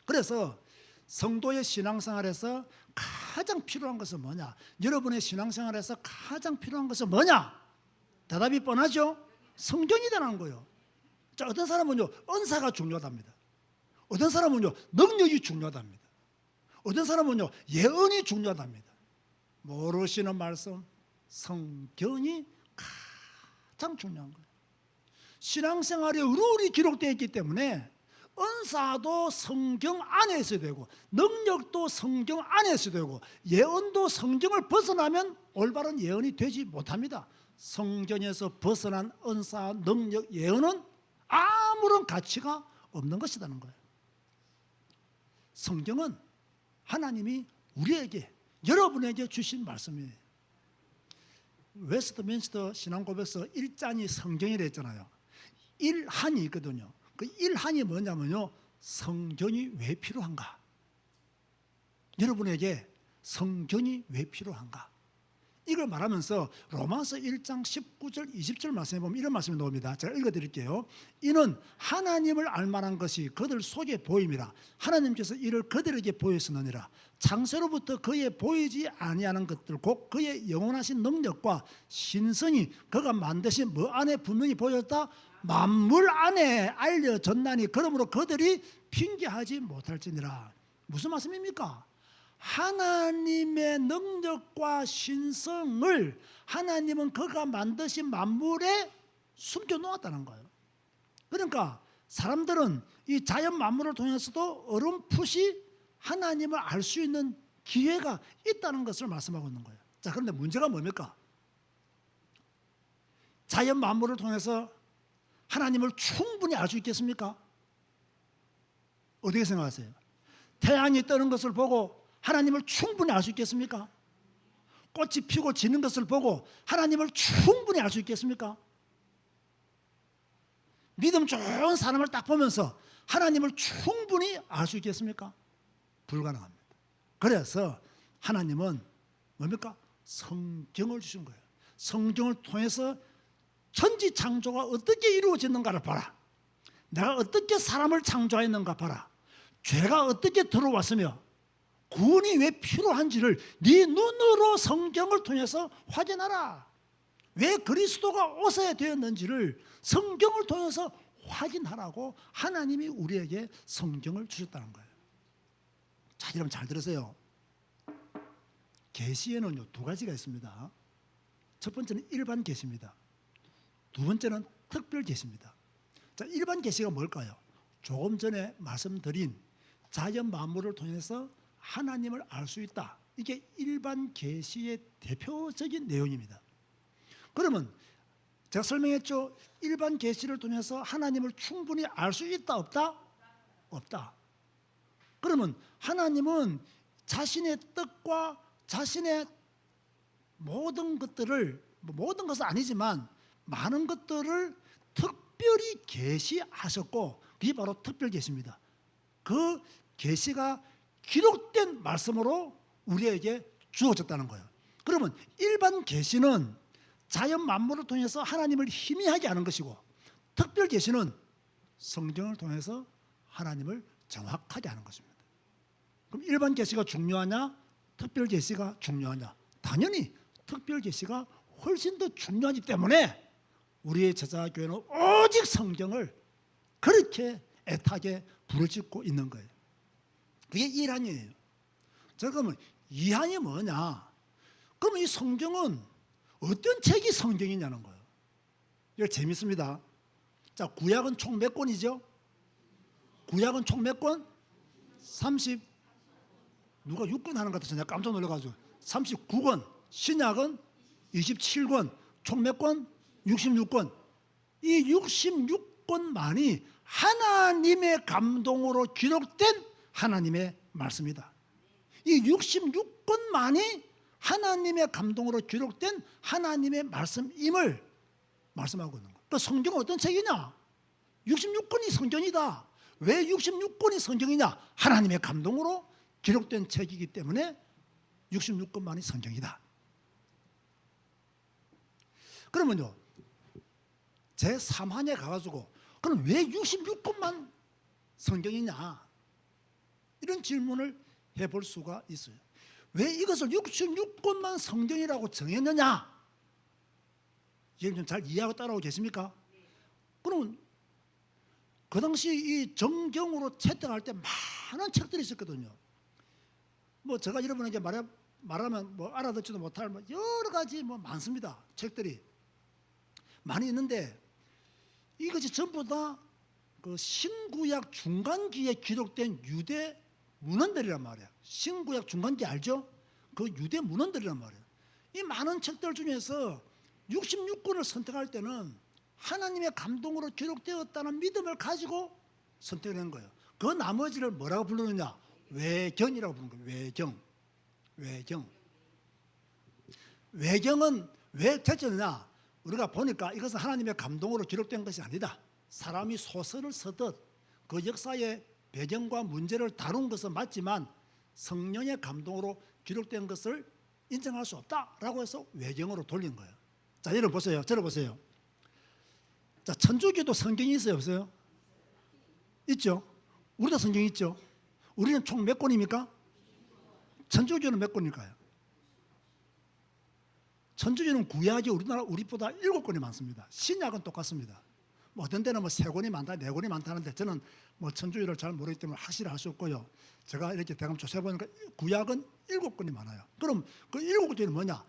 그래서 성도의 신앙생활에서 가장 필요한 것은 뭐냐? 여러분의 신앙생활에서 가장 필요한 것은 뭐냐? 대답이 뻔하죠? 성경이라는 거예요. 자, 어떤 사람은요, 은사가 중요하답니다. 어떤 사람은요, 능력이 중요하답니다. 어떤 사람은요, 예언이 중요하답니다. 모르시는 말씀, 성경이 가장 중요한 거예요. 신앙생활의 룰이 기록되어 있기 때문에 은사도 성경 안에 있어야 되고 능력도 성경 안에 있어야 되고 예언도 성경을 벗어나면 올바른 예언이 되지 못합니다. 성경에서 벗어난 은사, 능력, 예언은 아무런 가치가 없는 것이라는 거예요. 성경은 하나님이 우리에게, 여러분에게 주신 말씀이에요. 웨스트민스터 신앙고백서 1장이 성경이라 했잖아요. 1한이 있거든요. 그 1한이 뭐냐면요, 성경이 왜 필요한가? 여러분에게 성경이 왜 필요한가? 이걸 말하면서 로마서 1장 19절 20절 말씀에 보면 이런 말씀이 나옵니다. 제가 읽어드릴게요. 이는 하나님을 알만한 것이 그들 속에 보임이라. 하나님께서 이를 그들에게 보였으느니라. 창세로부터 그의 보이지 아니하는 것들 곧 그의 영원하신 능력과 신성이 그가 만드신 뭐 안에 분명히 보였다. 만물 안에 알려졌나니 그러므로 그들이 핑계하지 못할지니라. 무슨 말씀입니까? 하나님의 능력과 신성을 하나님은 그가 만드신 만물에 숨겨놓았다는 거예요. 그러니까 사람들은 이 자연 만물을 통해서도 어렴풋이 하나님을 알 수 있는 기회가 있다는 것을 말씀하고 있는 거예요. 자, 그런데 문제가 뭡니까? 자연 만물을 통해서 하나님을 충분히 알 수 있겠습니까? 어떻게 생각하세요? 태양이 뜨는 것을 보고 하나님을 충분히 알 수 있겠습니까? 꽃이 피고 지는 것을 보고 하나님을 충분히 알 수 있겠습니까? 믿음 좋은 사람을 딱 보면서 하나님을 충분히 알 수 있겠습니까? 불가능합니다. 그래서 하나님은 뭡니까? 성경을 주신 거예요. 성경을 통해서 천지창조가 어떻게 이루어졌는가를 봐라. 내가 어떻게 사람을 창조했는가 봐라. 죄가 어떻게 들어왔으며 구원이 왜 필요한지를 네 눈으로 성경을 통해서 확인하라. 왜 그리스도가 오셔야 되었는지를 성경을 통해서 확인하라고 하나님이 우리에게 성경을 주셨다는 거예요. 자, 여러분 잘 들으세요. 계시에는요, 두 가지가 있습니다. 첫 번째는 일반 계시입니다. 두 번째는 특별 계시입니다. 자, 일반 계시가 뭘까요? 조금 전에 말씀드린 자연 만물을 통해서 하나님을 알 수 있다. 이게 일반 계시의 대표적인 내용입니다. 그러면 제가 설명했죠. 일반 계시를 통해서 하나님을 충분히 알 수 있다, 없다? 없다. 그러면 하나님은 자신의 뜻과 자신의 모든 것들을, 모든 것은 아니지만 많은 것들을 특별히 계시하셨고 그게 바로 특별 계시입니다. 그 계시가 기록된 말씀으로 우리에게 주어졌다는 거예요. 그러면 일반 계시는 자연 만물을 통해서 하나님을 희미하게 하는 것이고 특별 계시는 성경을 통해서 하나님을 정확하게 하는 것입니다. 그럼 일반 계시가 중요하냐? 특별 계시가 중요하냐? 당연히 특별 계시가 훨씬 더 중요하기 때문에 우리의 제자교회는 오직 성경을 그렇게 애타게 부르짖고 있는 거예요. 그게 1한이에요. 자, 그러면 2한이 뭐냐? 그러면 이 성경은 어떤 책이 성경이냐는 거예요. 이거 재밌습니다. 자, 구약은 총 몇 권이죠? 구약은 총 몇 권? 30. 누가 6권 하는 것 같아서 내가 깜짝 놀라가지고 39권. 신약은 27권. 총 몇 권? 66권. 이 66권만이 하나님의 감동으로 기록된 하나님의 말씀이다. 이 66권만이 하나님의 감동으로 기록된 하나님의 말씀임을 말씀하고 있는 거예요. 그 성경은 어떤 책이냐? 66권이 성경이다. 왜 66권이 성경이냐? 하나님의 감동으로 기록된 책이기 때문에 66권만이 성경이다. 그러면요, 제3한에 가가지고 그럼 왜 66권만 성경이냐? 이런 질문을 해볼 수가 있어요. 왜 이것을 66권만 성경이라고 정했느냐? 이걸 좀 잘 이해하고 따라오고 계십니까? 그러면 그 당시 이 정경으로 채택할 때 많은 책들이 있었거든요. 뭐 제가 여러분에게 말하면 뭐 알아듣지도 못할 뭐 여러 가지 뭐 많습니다. 책들이 많이 있는데 이것이 전부 다 그 신구약 중간기에 기록된 유대 문헌들이란 말이야. 신구약 중간기 알죠? 그 유대 문헌들이란 말이야. 이 많은 책들 중에서 66권을 선택할 때는 하나님의 감동으로 기록되었다는 믿음을 가지고 선택을 한 거예요. 그 나머지를 뭐라고 부르느냐? 외경이라고 부르는 거예요. 외경은 왜 제쳤느냐? 우리가 보니까 이것은 하나님의 감동으로 기록된 것이 아니다. 사람이 소설을 쓰듯 그 역사의 배경과 문제를 다룬 것은 맞지만 성령의 감동으로 기록된 것을 인정할 수 없다라고 해서 외경으로 돌린 거예요. 자, 여러분 보세요. 저를 보세요. 자, 천주교도 성경이 있어요, 없어요? 있죠. 우리도 성경이 있죠. 우리는 총 몇 권입니까? 천주교는 몇 권일까요? 천주교는 구약이 우리보다 7권이 많습니다. 신약은 똑같습니다. 뭐 어떤 데는 뭐 3권이 많다, 4권이 많다는데 저는 뭐 천주교를 잘 모르기 때문에 확실히 알 수 없고요. 제가 이렇게 대강 조사해 보니까 구약은 7권이 많아요. 그럼 그 7권이 뭐냐?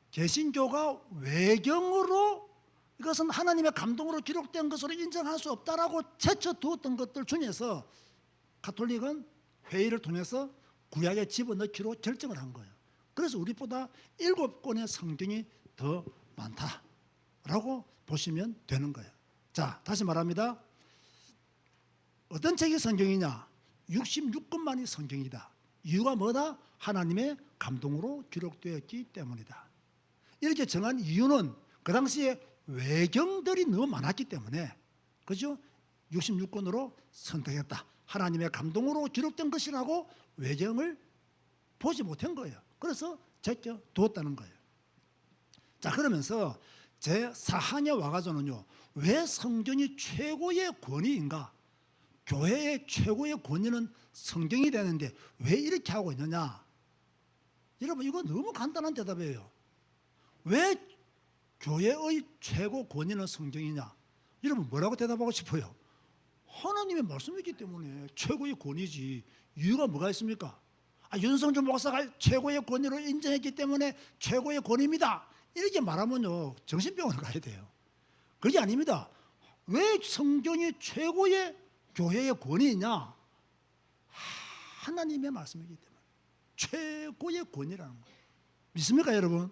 개신교가 외경으로 이것은 하나님의 감동으로 기록된 것으로 인정할 수 없다라고 제쳐두었던 것들 중에서 가톨릭은 회의를 통해서 구약에 집어넣기로 결정을 한 거예요. 그래서 우리보다 7권의 성경이 더 많다라고 보시면 되는 거예요. 자, 다시 말합니다. 어떤 책이 성경이냐? 66권만이 성경이다. 이유가 뭐다? 하나님의 감동으로 기록되었기 때문이다. 이렇게 정한 이유는 그 당시에 외경들이 너무 많았기 때문에, 그죠? 66권으로 선택했다. 하나님의 감동으로 기록된 것이라고 외경을 보지 못한 거예요. 그래서 제껴 두었다는 거예요. 자, 그러면서 제4항에 와가지고는요, 왜 성경이 최고의 권위인가? 교회의 최고의 권위는 성경이 되는데 왜 이렇게 하고 있느냐? 여러분, 이거 너무 간단한 대답이에요. 왜 교회의 최고 권위는 성경이냐? 여러분, 뭐라고 대답하고 싶어요? 하나님의 말씀이기 때문에 최고의 권위지. 이유가 뭐가 있습니까? 윤성준 목사가 최고의 권위로 인정했기 때문에 최고의 권위입니다. 이렇게 말하면요, 정신병원을 가야 돼요. 그게 아닙니다. 왜 성경이 최고의 교회의 권위이냐? 하나님의 말씀이기 때문에 최고의 권위라는 거예요. 믿습니까, 여러분?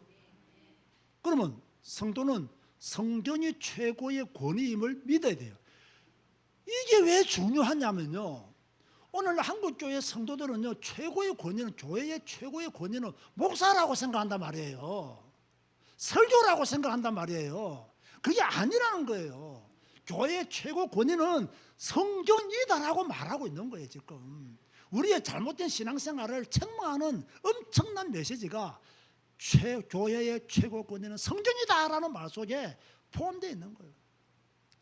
그러면 성도는 성경이 최고의 권위임을 믿어야 돼요. 이게 왜 중요하냐면요, 오늘 한국교회 성도들은요, 최고의 권위는, 교회의 최고의 권위는 목사라고 생각한단 말이에요. 설교라고 생각한단 말이에요. 그게 아니라는 거예요. 교회의 최고 권위는 성경이다라고 말하고 있는 거예요, 지금. 우리의 잘못된 신앙생활을 책망하는 엄청난 메시지가 교회의 최고 권위는 성경이다라는 말 속에 포함되어 있는 거예요.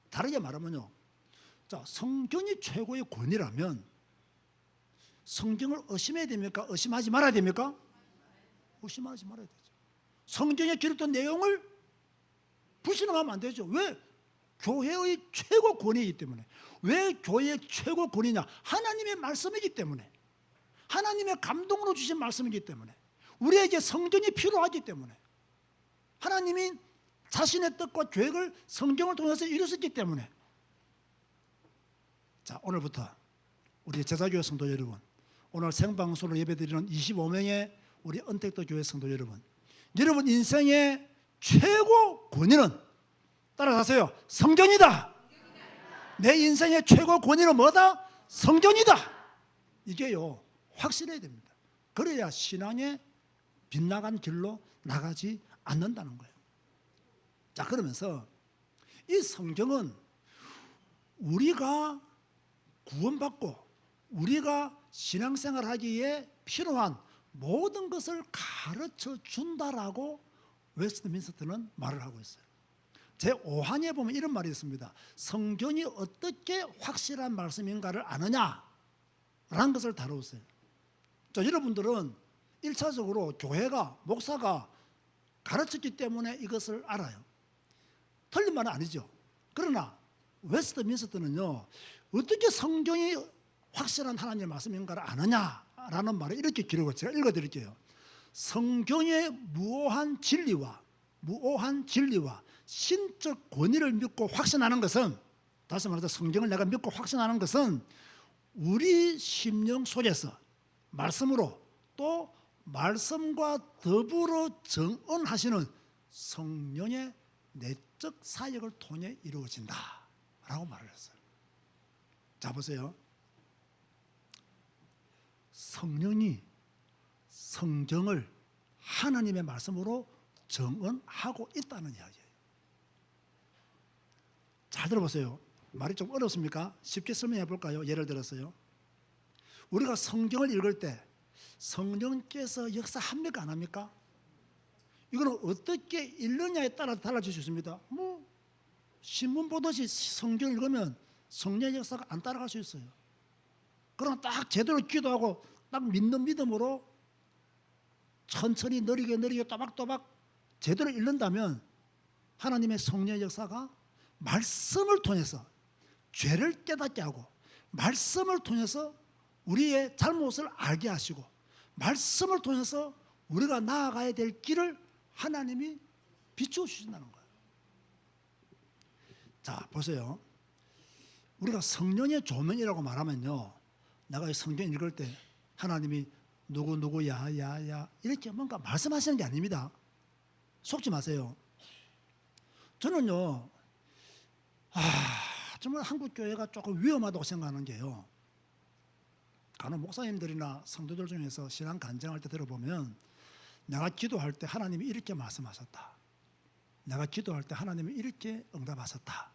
다르게 말하면요, 자, 성경이 최고의 권위라면 성경을 의심해야 됩니까? 의심하지 말아야 됩니까? 불신하지 말아야 되죠. 성경에 기록된 내용을 불신하면 안 되죠. 왜? 교회의 최고 권위이기 때문에. 왜 교회의 최고 권위냐? 하나님의 말씀이기 때문에. 하나님의 감동으로 주신 말씀이기 때문에. 우리에게 성경이 필요하기 때문에. 하나님이 자신의 뜻과 계획을 성경을 통해서 이루셨기 때문에. 자, 오늘부터 우리 제자교회 성도 여러분, 오늘 생방송으로 예배드리는 25명의 우리 언택트 교회 성도 여러분, 여러분 인생의 최고 권위는 따라가세요. 성경이다. 내 인생의 최고 권위는 뭐다? 성경이다. 이게요, 확실해야 됩니다. 그래야 신앙의 빗나간 길로 나가지 않는다는 거예요. 자, 그러면서 이 성경은 우리가 구원받고 우리가 신앙생활하기에 필요한 모든 것을 가르쳐 준다라고 웨스트민스터는 말을 하고 있어요. 제5항에 보면 이런 말이 있습니다. 성경이 어떻게 확실한 말씀인가를 아느냐라는 것을 다루었어요. 자, 여러분들은 1차적으로 교회가, 목사가 가르쳤기 때문에 이것을 알아요. 틀린 말은 아니죠. 그러나 웨스트민스터는요, 어떻게 성경이 확실한 하나님의 말씀인가를 아느냐라는 말을 이렇게 기록을 제가 읽어드릴게요. 성경의 무오한 진리와 신적 권위를 믿고 확신하는 것은, 다시 말해서 성경을 내가 믿고 확신하는 것은 우리 심령 속에서 말씀으로 또 말씀과 더불어 정언하시는 성령의 내적 사역을 통해 이루어진다라고 말을 했어요. 자, 보세요. 성령이 성경을 하나님의 말씀으로 정언하고 있다는 이야기예요. 잘 들어보세요. 말이 좀 어렵습니까? 쉽게 설명해 볼까요? 예를 들어서요, 우리가 성경을 읽을 때 성령께서 역사합니까, 안 합니까? 이거는 어떻게 읽느냐에 따라 달라질 수 있습니다. 신문 보듯이 성경 읽으면 성령의 역사가 안 따라갈 수 있어요. 그러나 딱 제대로 기도하고 딱 믿는 믿음으로 천천히 느리게 또박또박 제대로 읽는다면 하나님의 성령의 역사가 말씀을 통해서 죄를 깨닫게 하고, 말씀을 통해서 우리의 잘못을 알게 하시고, 말씀을 통해서 우리가 나아가야 될 길을 하나님이 비추어 주신다는 거예요. 자, 보세요. 우리가 성령의 조명이라고 말하면요, 내가 성경 읽을 때 하나님이 누구야 이렇게 뭔가 말씀하시는 게 아닙니다. 속지 마세요. 저는요, 정말 한국 교회가 조금 위험하다고 생각하는 게요, 간혹 목사님들이나 성도들 중에서 신앙 간증할 때 들어보면 내가 기도할 때 하나님이 이렇게 말씀하셨다, 내가 기도할 때 하나님이 이렇게 응답하셨다,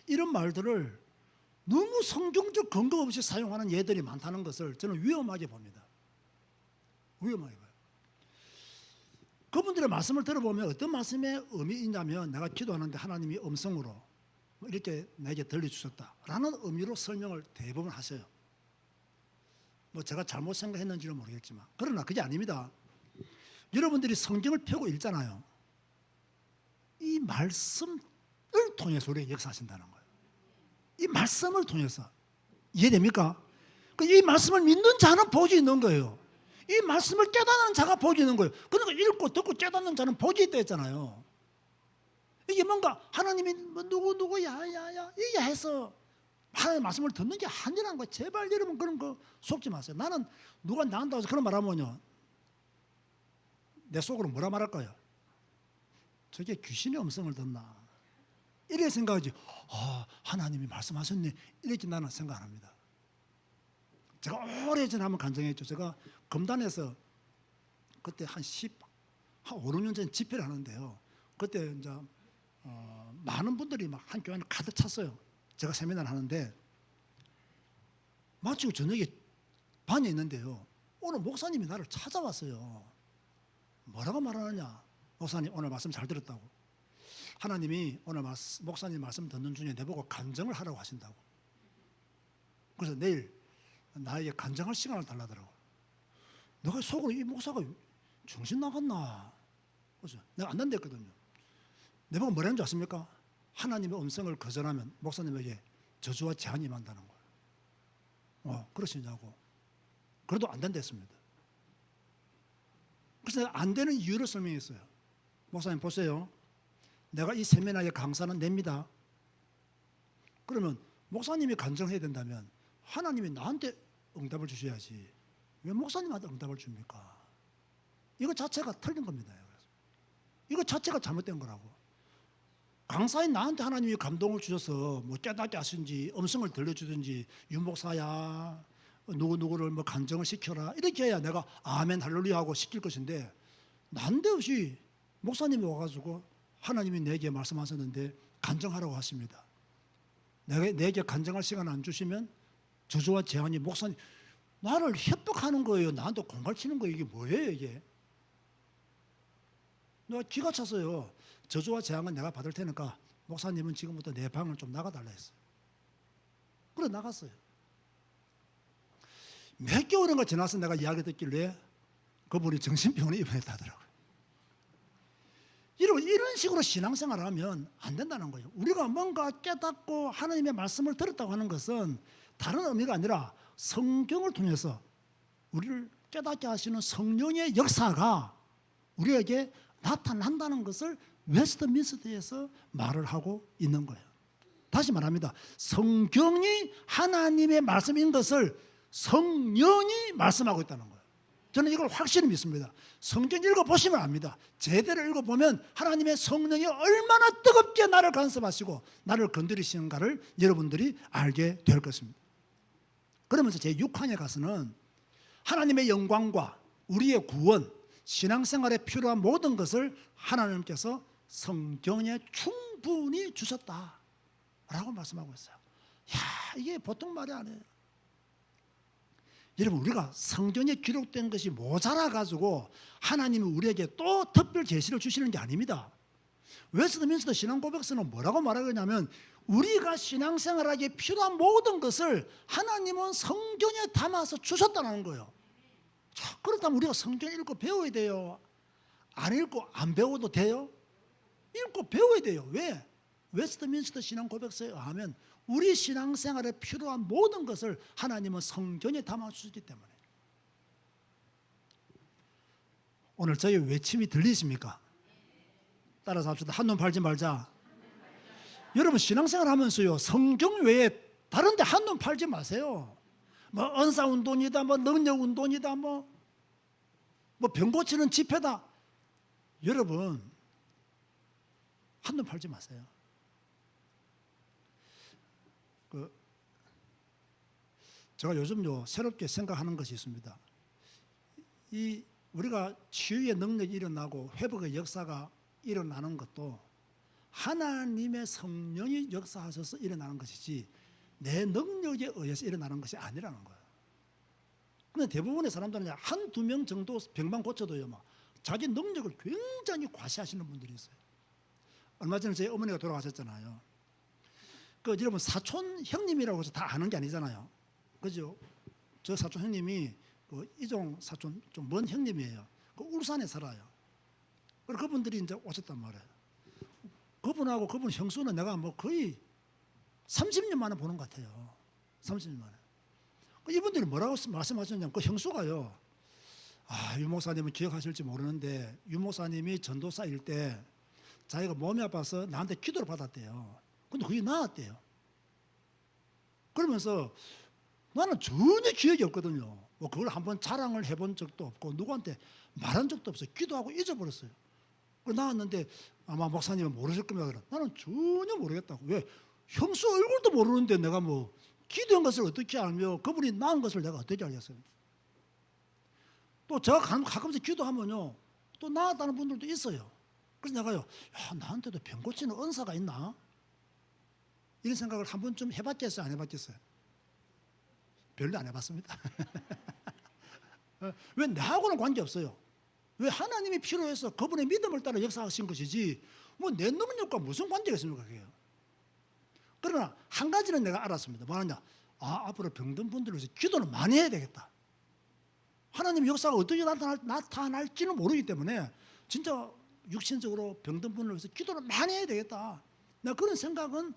이런 말들을 너무 성경적 근거 없이 사용하는 예들이 많다는 것을 저는 위험하게 봅니다. 위험하게 봐요. 그분들의 말씀을 들어보면 어떤 말씀의 의미 있냐면, 내가 기도하는데 하나님이 음성으로 이렇게 내게 들려주셨다라는 의미로 설명을 대부분 하세요. 제가 잘못 생각했는지는 모르겠지만, 그러나 그게 아닙니다. 여러분들이 성경을 펴고 읽잖아요. 이 말씀을 통해서 우리에게 역사하신다는 거예요. 이 말씀을 통해서. 이해됩니까? 이 말씀을 믿는 자는 복이 있는 거예요. 이 말씀을 깨닫는 자가 복이 있는 거예요. 그러니까 읽고 듣고 깨닫는 자는 복이 있다 했잖아요. 이게 뭔가 하나님이 누구야 이게 해서 하나님의 말씀을 듣는 게 아니라는 거예요. 제발 여러분 그런 거 속지 마세요. 나는 누가 나한테 와서 그런 말 하면요, 내 속으로 뭐라 말할까요? 저게 귀신의 음성을 듣나, 이렇게 생각하지. 하나님이 말씀하셨네, 이렇게 나는 생각 안 합니다. 제가 오래전에 한번 간증했죠. 제가 금단에서 그때 한 5, 6년 전에 집회를 하는데요, 그때 이제 많은 분들이 막 한 교회 안에 가득 찼어요. 제가 세미나를 하는데 마치고 저녁에 반에 있는데요, 오늘 목사님이 나를 찾아왔어요. 뭐라고 말하느냐, 목사님 오늘 말씀 잘 들었다고, 하나님이 오늘 목사님 말씀 듣는 중에 내보고 간증을 하라고 하신다고. 그래서 내일 나에게 간증할 시간을 달라더라고. 내가 속으로 이 목사가 정신 나갔나? 그죠? 내가 안 된댔거든요. 내보고 뭐라는 줄 아십니까? 하나님의 음성을 거절하면 목사님에게 저주와 재앙이 임한다는 거예요. 그러시냐고. 그래도 안 된댔습니다. 그래서 내가 안 되는 이유를 설명했어요. 목사님 보세요. 내가 이 세미나의 강사는 냅니다. 그러면 목사님이 간증해야 된다면 하나님이 나한테 응답을 주셔야지 왜 목사님한테 응답을 줍니까? 이거 자체가 틀린 겁니다. 이거 자체가 잘못된 거라고. 강사인 나한테 하나님이 감동을 주셔서 뭐 깨닫게 하신지 음성을 들려주든지 유목사야 누구누구를 뭐 간증을 시켜라 이렇게 해야 내가 아멘 할렐루야 하고 시킬 것인데 난데없이 목사님이 와가지고 하나님이 내게 말씀하셨는데 간증하라고 하십니다. 내게 간증할 시간 안 주시면 저주와 재앙이 목사님 나를 협박하는 거예요. 나한테 공갈치는 거예요. 이게 뭐예요 이게? 내가 기가 찼어요. 저주와 재앙은 내가 받을 테니까 목사님은 지금부터 내 방을 좀 나가달라 했어요. 그래 나갔어요. 몇 개월인가 지나서 내가 이야기 듣길래 그분이 정신병원에 입원했다더라고요. 이런 식으로 신앙생활을 하면 안 된다는 거예요. 우리가 뭔가 깨닫고 하나님의 말씀을 들었다고 하는 것은 다른 의미가 아니라 성경을 통해서 우리를 깨닫게 하시는 성령의 역사가 우리에게 나타난다는 것을 웨스트민스터에서 말을 하고 있는 거예요. 다시 말합니다. 성경이 하나님의 말씀인 것을 성령이 말씀하고 있다는 거예요. 저는 이걸 확실히 믿습니다. 성경 읽어보시면 압니다. 제대로 읽어보면 하나님의 성령이 얼마나 뜨겁게 나를 간섭하시고 나를 건드리시는가를 여러분들이 알게 될 것입니다. 그러면서 제6항에 가서는 하나님의 영광과 우리의 구원, 신앙생활에 필요한 모든 것을 하나님께서 성경에 충분히 주셨다라고 말씀하고 있어요. 이게 보통 말이 아니에요. 여러분 우리가 성경에 기록된 것이 모자라 가지고 하나님이 우리에게 또 특별 계시를 주시는 게 아닙니다. 웨스트민스터 신앙고백서는 뭐라고 말하냐면 우리가 신앙생활하기에 필요한 모든 것을 하나님은 성경에 담아서 주셨다는 거예요. 자, 그렇다면 우리가 성경 읽고 배워야 돼요. 안 읽고 안 배워도 돼요? 읽고 배워야 돼요. 왜? 웨스트민스터 신앙고백서에 의하면 우리 신앙생활에 필요한 모든 것을 하나님은 성경에 담아주셨기 때문에. 오늘 저희 외침이 들리십니까? 따라서 합시다. 한눈 팔지 말자. 여러분 신앙생활 하면서요 성경 외에 다른 데 한눈 팔지 마세요. 뭐 은사운동이다 뭐 능력운동이다 뭐 병 고치는 집회다. 여러분 한눈 팔지 마세요. 제가 요즘요 새롭게 생각하는 것이 있습니다. 이 우리가 치유의 능력이 일어나고 회복의 역사가 일어나는 것도 하나님의 성령이 역사하셔서 일어나는 것이지 내 능력에 의해서 일어나는 것이 아니라는 거예요. 그런데 대부분의 사람들은 한두 명 정도 병만 고쳐도요 막 자기 능력을 굉장히 과시하시는 분들이 있어요. 얼마 전에 제 어머니가 돌아가셨잖아요. 여러분 사촌 형님이라고 해서 다 아는 게 아니잖아요. 그죠? 저 사촌 형님이 이종 사촌 좀 먼 형님이에요. 울산에 살아요. 그리고 그분들이 이제 오셨단 말이에요. 그분하고 그분 형수는 내가 뭐 거의 30년 만에 보는 것 같아요. 30년 만에. 이분들이 뭐라고 말씀하셨냐면 그 형수가요. 유 목사님은 기억하실지 모르는데 유 목사님이 전도사일 때 자기가 몸이 아파서 나한테 기도를 받았대요. 근데 그게 나았대요. 그러면서 나는 전혀 기억이 없거든요. 뭐 그걸 한번 자랑을 해본 적도 없고 누구한테 말한 적도 없어요. 기도하고 잊어버렸어요. 나왔는데 아마 목사님은 모르실 겁니다. 나는 전혀 모르겠다고. 왜? 형수 얼굴도 모르는데 내가 뭐 기도한 것을 어떻게 알며 그분이 나은 것을 내가 어떻게 알겠어요? 또 제가 가끔씩 기도하면요 또 나았다는 분들도 있어요. 그래서 내가요 나한테도 병 고치는 은사가 있나? 이런 생각을 한 번쯤 해봤겠어요? 안 해봤겠어요? 별로 안 해봤습니다. 왜 나하고는 관계없어요. 왜 하나님이 필요해서 그분의 믿음을 따라 역사하신 것이지 뭐 내 능력과 무슨 관계가 있습니까 그게요. 그러나 한 가지는 내가 알았습니다. 뭐하냐? 앞으로 병든 분들을 위해서 기도는 많이 해야 되겠다. 하나님의 역사가 어떻게 나타날지는 모르기 때문에 진짜 육신적으로 병든 분을 위해서 기도를 많이 해야 되겠다. 내가 그런 생각은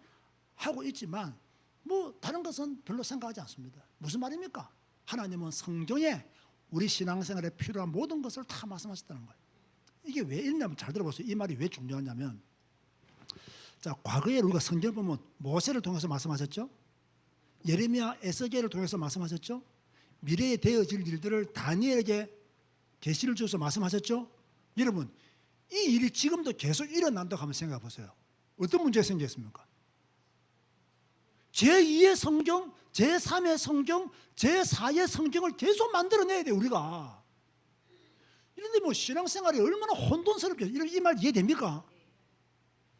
하고 있지만 뭐 다른 것은 별로 생각하지 않습니다. 무슨 말입니까? 하나님은 성경에 우리 신앙생활에 필요한 모든 것을 다 말씀하셨다는 거예요. 이게 왜 있냐면 잘 들어보세요. 이 말이 왜 중요하냐면, 자, 과거에 우리가 성경을 보면 모세를 통해서 말씀하셨죠. 예레미야, 에스겔을 통해서 말씀하셨죠. 미래에 되어질 일들을 다니엘에게 계시를 주어서 말씀하셨죠. 여러분, 이 일이 지금도 계속 일어난다고 한번 생각해 보세요. 어떤 문제가 생겼습니까? 제2의 성경, 제3의 성경, 제4의 성경을 계속 만들어내야 돼요, 우리가. 이런데 뭐 신앙생활이 얼마나 혼돈스럽게, 이 말 이해됩니까?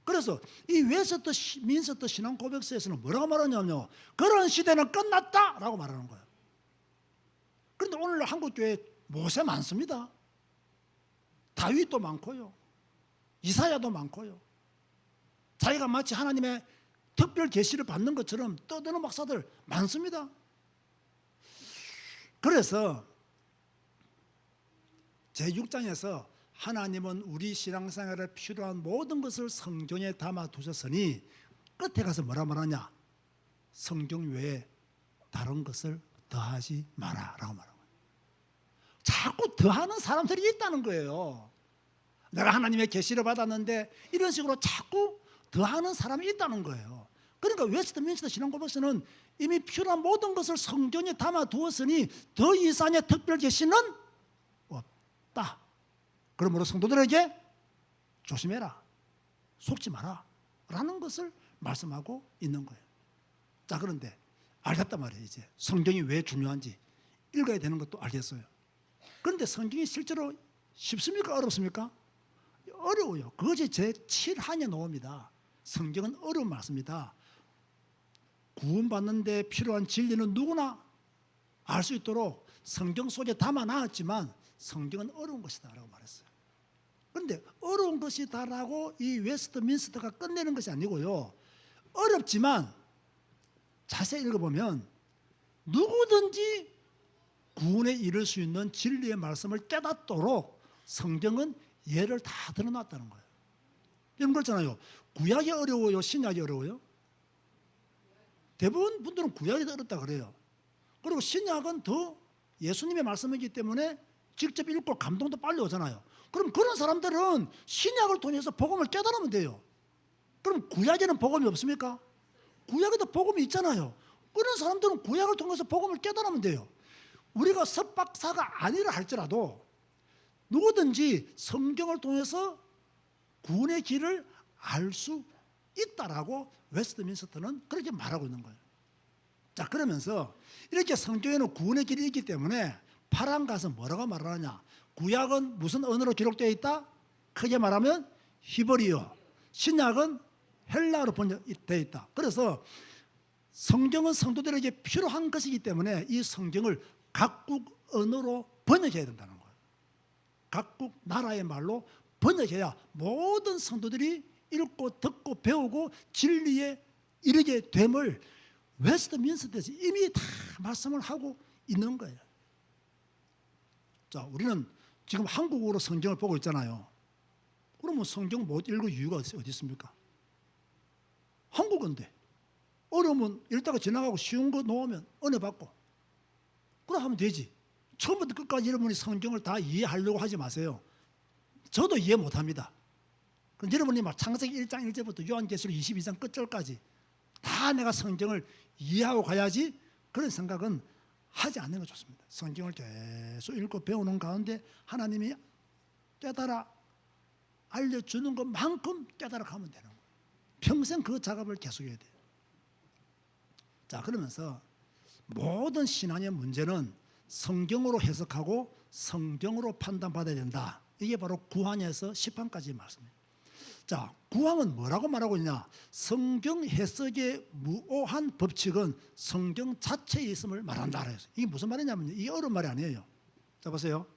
그래서 이 웨스트민스터 신앙 고백서에서는 뭐라고 말하냐면요, 그런 시대는 끝났다라고 말하는 거예요. 그런데 오늘날 한국교회에 모세 많습니다. 다윗도 많고요, 이사야도 많고요. 자기가 마치 하나님의 특별 계시를 받는 것처럼 떠드는 목사들 많습니다. 그래서 제6장에서 하나님은 우리 신앙생활에 필요한 모든 것을 성경에 담아 두셨으니 끝에 가서 뭐라 말하냐, 성경 외에 다른 것을 더하지 마라 라고 말하는 거예요. 자꾸 더하는 사람들이 있다는 거예요. 내가 하나님의 계시를 받았는데 이런 식으로 자꾸 더하는 사람이 있다는 거예요. 그러니까 웨스트민스터 신앙고백서는 이미 필요한 모든 것을 성경에 담아 두었으니 더 이상의 특별 계시는 없다. 그러므로 성도들에게 조심해라, 속지 마라 라는 것을 말씀하고 있는 거예요. 자, 그런데 알겠단 말이에요. 이제 성경이 왜 중요한지 읽어야 되는 것도 알겠어요. 그런데 성경이 실제로 쉽습니까? 어렵습니까? 어려워요. 그것이 제 7항에 나옵니다. 성경은 어려운 말씀이다. 구원받는 데 필요한 진리는 누구나 알 수 있도록 성경 속에 담아놨지만 성경은 어려운 것이다 라고 말했어요. 그런데 어려운 것이다라고 이 웨스트민스터가 끝내는 것이 아니고요, 어렵지만 자세히 읽어보면 누구든지 구원에 이를 수 있는 진리의 말씀을 깨닫도록 성경은 예를 다 드러놨다는 거예요. 여러분 그렇잖아요. 구약이 어려워요, 신약이 어려워요? 대부분 분들은 구약이 더 어렵다 그래요. 그리고 신약은 더 예수님의 말씀이기 때문에 직접 읽고 감동도 빨리 오잖아요. 그럼 그런 사람들은 신약을 통해서 복음을 깨달으면 돼요. 그럼 구약에는 복음이 없습니까? 구약에도 복음이 있잖아요. 그런 사람들은 구약을 통해서 복음을 깨달으면 돼요. 우리가 석박사가 아니라 할지라도 누구든지 성경을 통해서 구원의 길을 알 수 있다라고 웨스트민스터는 그렇게 말하고 있는 거예요. 자, 그러면서 이렇게 성경에는 구원의 길이 있기 때문에 파란 가서 뭐라고 말하느냐, 구약은 무슨 언어로 기록되어 있다? 크게 말하면 히브리어, 신약은 헬라어로 번역되어 있다. 그래서 성경은 성도들에게 필요한 것이기 때문에 이 성경을 각국 언어로 번역해야 된다는 거예요. 각국 나라의 말로 번역해야 모든 성도들이 읽고 듣고 배우고 진리에 이르게 됨을 웨스트민스터에서 이미 다 말씀을 하고 있는 거예요. 자, 우리는 지금 한국어로 성경을 보고 있잖아요. 그러면 성경 못 읽을 이유가 어디 있습니까? 한국어인데 어려우면 읽다가 지나가고 쉬운 거 놓으면 은혜 받고 그래 하면 되지. 처음부터 끝까지 여러분이 성경을 다 이해하려고 하지 마세요. 저도 이해 못합니다. 여러분이 막 창세기 1장 1절부터 요한계시록 22장 끝절까지 다 내가 성경을 이해하고 가야지, 그런 생각은 하지 않는 게 좋습니다. 성경을 계속 읽고 배우는 가운데 하나님이 깨달아 알려주는 것만큼 깨달아 가면 되는 거예요. 평생 그 작업을 계속해야 돼요. 자, 그러면서 모든 신앙의 문제는 성경으로 해석하고 성경으로 판단받아야 된다. 이게 바로 구한에서 10항까지의 말씀이에요. 자, 구항은 뭐라고 말하고 있냐? 성경 해석의 무오한 법칙은 성경 자체에 있음을 말한다. 이게 무슨 말이냐면 이게 어려운 말이 아니에요. 자, 보세요.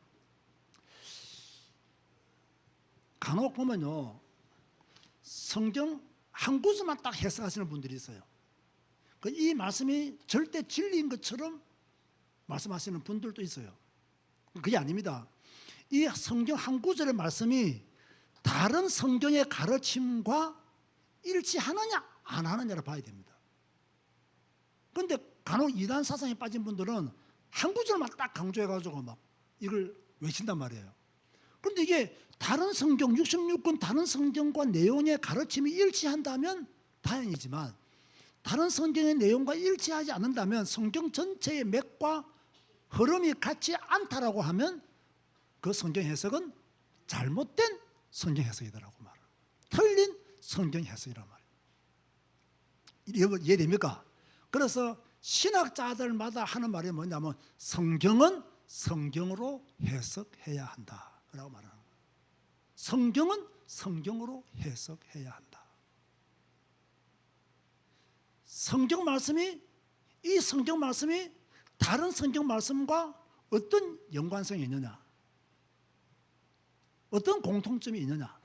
간혹 보면요, 성경 한 구절만 딱 해석하시는 분들이 있어요. 이 말씀이 절대 진리인 것처럼 말씀하시는 분들도 있어요. 그게 아닙니다. 이 성경 한 구절의 말씀이 다른 성경의 가르침과 일치하느냐 안 하느냐를 봐야 됩니다. 그런데 간혹 이단 사상에 빠진 분들은 한 구절만 딱 강조해가지고 막 이걸 외친단 말이에요. 그런데 이게 다른 성경 66권 다른 성경과 내용의 가르침이 일치한다면 다행이지만 다른 성경의 내용과 일치하지 않는다면 성경 전체의 맥과 흐름이 같지 않다라고 하면 그 성경 해석은 잘못된 성경 해석이더라고 말이에요. 틀린 성경 해석이란 말이에요. 이해됩니까? 그래서 신학자들마다 하는 말이 뭐냐면 성경은 성경으로 해석해야 한다라고 말하는 거예요. 성경은 성경으로 해석해야 한다. 이 성경 말씀이 다른 성경 말씀과 어떤 연관성이 있느냐, 어떤 공통점이 있느냐.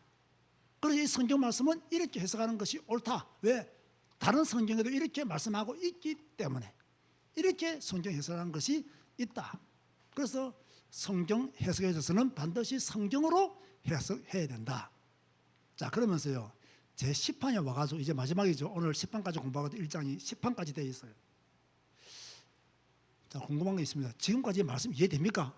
그래서 이 성경 말씀은 이렇게 해석하는 것이 옳다. 왜? 다른 성경에도 이렇게 말씀하고 있기 때문에 이렇게 성경 해석하는 것이 있다. 그래서 성경 해석에 있어서는 반드시 성경으로 해석해야 된다. 자, 그러면서요, 제 10판에 와가지고 이제 마지막이죠. 오늘 10판까지 공부하고 1장이 10판까지 되어 있어요. 자, 궁금한 게 있습니다. 지금까지 말씀 이해됩니까?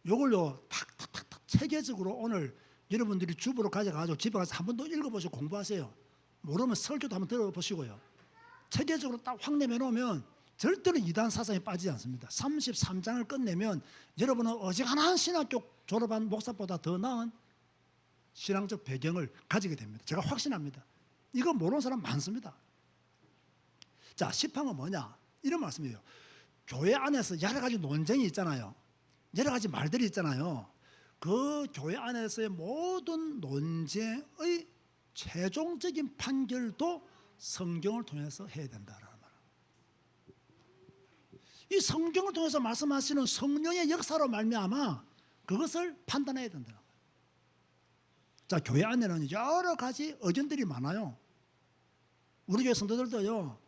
요걸요 탁탁탁탁 체계적으로 오늘 여러분들이 주부로 가져가지고 집에 가서 한 번 더 읽어보시고 공부하세요. 모르면 설교도 한번 들어보시고요. 체계적으로 딱 확 내놓으면 절대로 이단 사상에 빠지지 않습니다. 33장을 끝내면 여러분은 어지간한 신학교 졸업한 목사보다 더 나은 신앙적 배경을 가지게 됩니다. 제가 확신합니다. 이거 모르는 사람 많습니다. 자, 시판은 뭐냐? 이런 말씀이에요. 교회 안에서 여러 가지 논쟁이 있잖아요. 여러 가지 말들이 있잖아요. 그 교회 안에서의 모든 논쟁의 최종적인 판결도 성경을 통해서 해야 된다라는 말이에요. 이 성경을 통해서 말씀하시는 성령의 역사로 말미암아 그것을 판단해야 된다는 거예요. 자, 교회 안에는 여러 가지 의견들이 많아요. 우리 교회 성도들도요.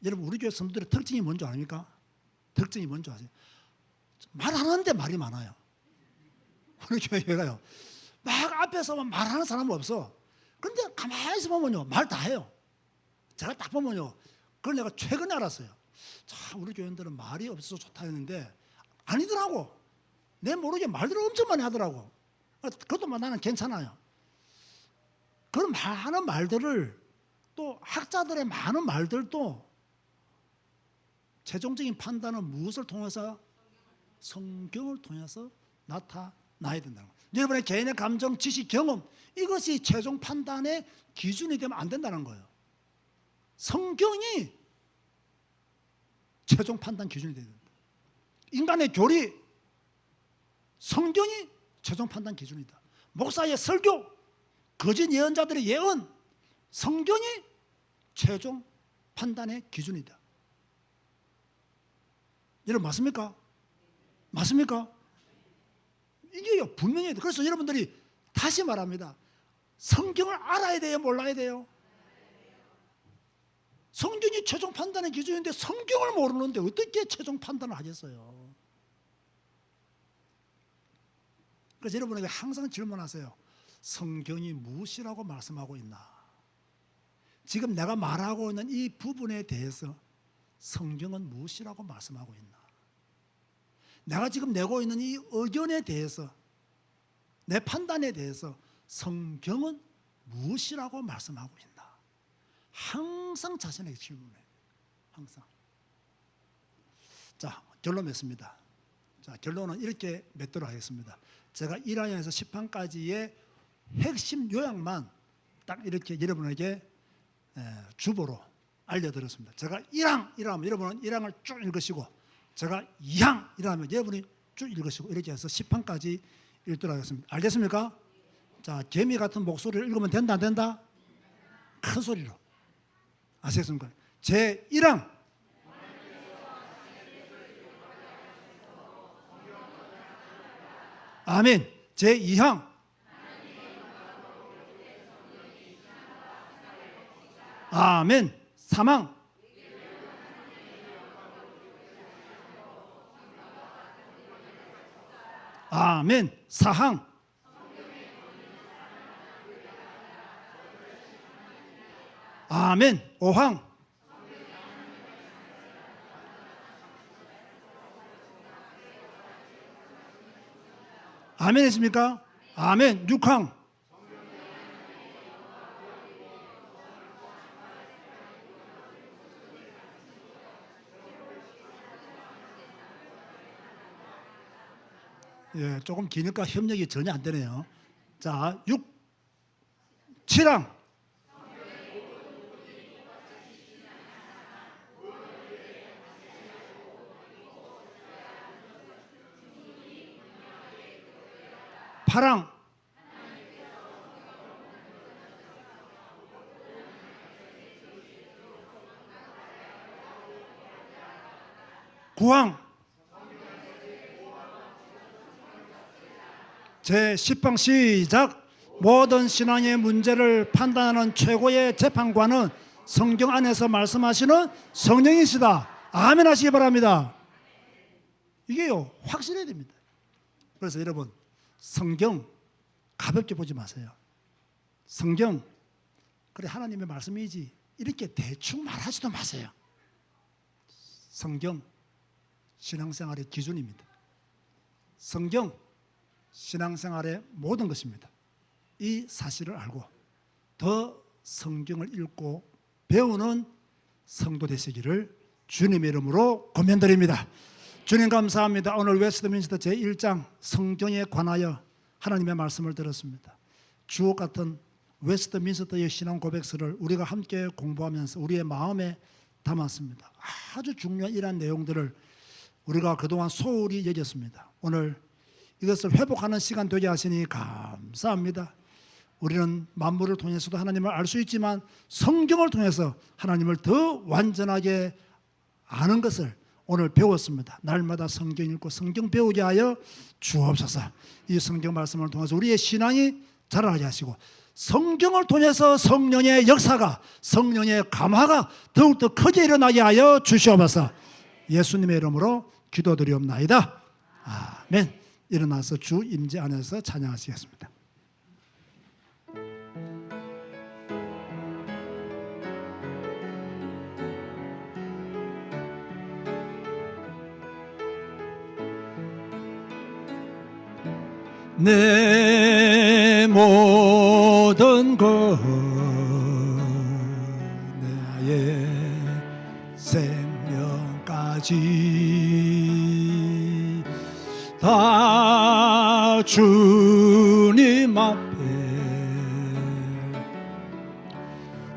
여러분, 우리 교회 성도들의 특징이 뭔지 아닙니까? 특징이 뭔지 아세요? 말하는데 말이 많아요. 우리 교회가요. 막 앞에서만 말하는 사람은 없어. 그런데 가만히 있어 보면요, 말 다 해요. 제가 딱 보면요, 그걸 내가 최근에 알았어요. 참, 우리 교인들은 말이 없어서 좋다 했는데 아니더라고. 내 모르게 말들을 엄청 많이 하더라고. 그것도 나는 괜찮아요. 그런 많은 말들을 또 학자들의 많은 말들도 최종적인 판단은 무엇을 통해서? 성경을 통해서 나타나야 된다는 거예요. 여러분의 개인의 감정, 지식, 경험, 이것이 최종 판단의 기준이 되면 안 된다는 거예요. 성경이 최종 판단 기준이 돼야 된다. 인간의 교리, 성경이 최종 판단 기준이다. 목사의 설교, 거짓 예언자들의 예언, 성경이 최종 판단의 기준이다. 여러분 맞습니까? 맞습니까? 이게요 분명해야 돼요. 그래서 여러분들이 다시 말합니다. 성경을 알아야 돼요, 몰라야 돼요? 성경이 최종 판단의 기준인데 성경을 모르는데 어떻게 최종 판단을 하겠어요? 그래서 여러분에게 항상 질문하세요. 성경이 무엇이라고 말씀하고 있나? 지금 내가 말하고 있는 이 부분에 대해서 성경은 무엇이라고 말씀하고 있나? 내가 지금 내고 있는 이 의견에 대해서, 내 판단에 대해서 성경은 무엇이라고 말씀하고 있나? 항상 자신에게 질문해요. 항상. 자, 결론 맺습니다. 자, 결론은 이렇게 맺도록 하겠습니다. 제가 1항에서 10항까지의 핵심 요약만 딱 이렇게 여러분에게 주보로 알려드렸습니다. 제가 1항 이라면 여러분은 1항을 쭉 읽으시고, 제가 2항 이라면 여러분이 쭉 읽으시고, 이렇게 해서 10항까지 읽도록 하겠습니다. 알겠습니까? 자, 개미 같은 목소리를 읽으면 된다 안 된다? 큰 소리로. 아시겠습니까? 제 1항 아멘. 제 2항 아멘. 3항 아멘. 사항. 아멘. 오항. 아멘 했습니까? 아멘. 육항. 예, 조금 기니까 협력이 전혀 안 되네요. 자, 6, 7항. 파랑. 구항. 제10항 시작. 모든 신앙의 문제를 판단하는 최고의 재판관은 성경 안에서 말씀하시는 성령이시다. 아멘 하시기 바랍니다. 이게요, 확실해야 됩니다. 그래서 여러분, 성경 가볍게 보지 마세요. 성경, 그래 하나님의 말씀이지 이렇게 대충 말하지도 마세요. 성경 신앙생활의 기준입니다. 성경 신앙생활의 모든 것입니다. 이 사실을 알고 더 성경을 읽고 배우는 성도 되시기를 주님의 이름으로 권면드립니다. 주님 감사합니다. 오늘 웨스트민스터 제1장 성경에 관하여 하나님의 말씀을 들었습니다. 주옥 같은 웨스트민스터의 신앙 고백서를 우리가 함께 공부하면서 우리의 마음에 담았습니다. 아주 중요한 이러한 내용들을 우리가 그동안 소홀히 여겼습니다. 오늘 이것을 회복하는 시간 되게 하시니 감사합니다. 우리는 만물을 통해서도 하나님을 알 수 있지만 성경을 통해서 하나님을 더 완전하게 아는 것을 오늘 배웠습니다. 날마다 성경 읽고 성경 배우게 하여 주옵소서. 이 성경 말씀을 통해서 우리의 신앙이 자라게 하시고 성경을 통해서 성령의 역사가, 성령의 감화가 더욱더 크게 일어나게 하여 주시옵소서. 예수님의 이름으로 기도드리옵나이다. 아멘. 일어나서 주 임재 안에서 찬양하시겠습니다. 내 모든 것 나의 생명까지 다 주님 앞에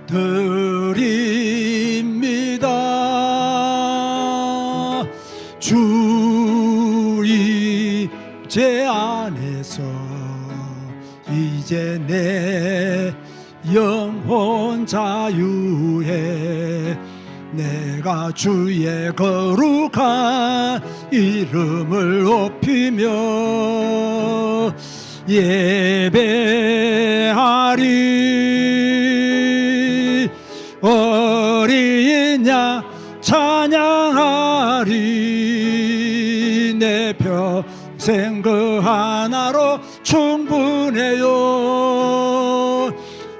드립니다. 주 임재 안에서 이제 내 영혼 자유해 내가 주의 거룩한 이름을 높이며 예배하리. 어린 양 찬양하리. 내 평생 그 하나로 충분해요.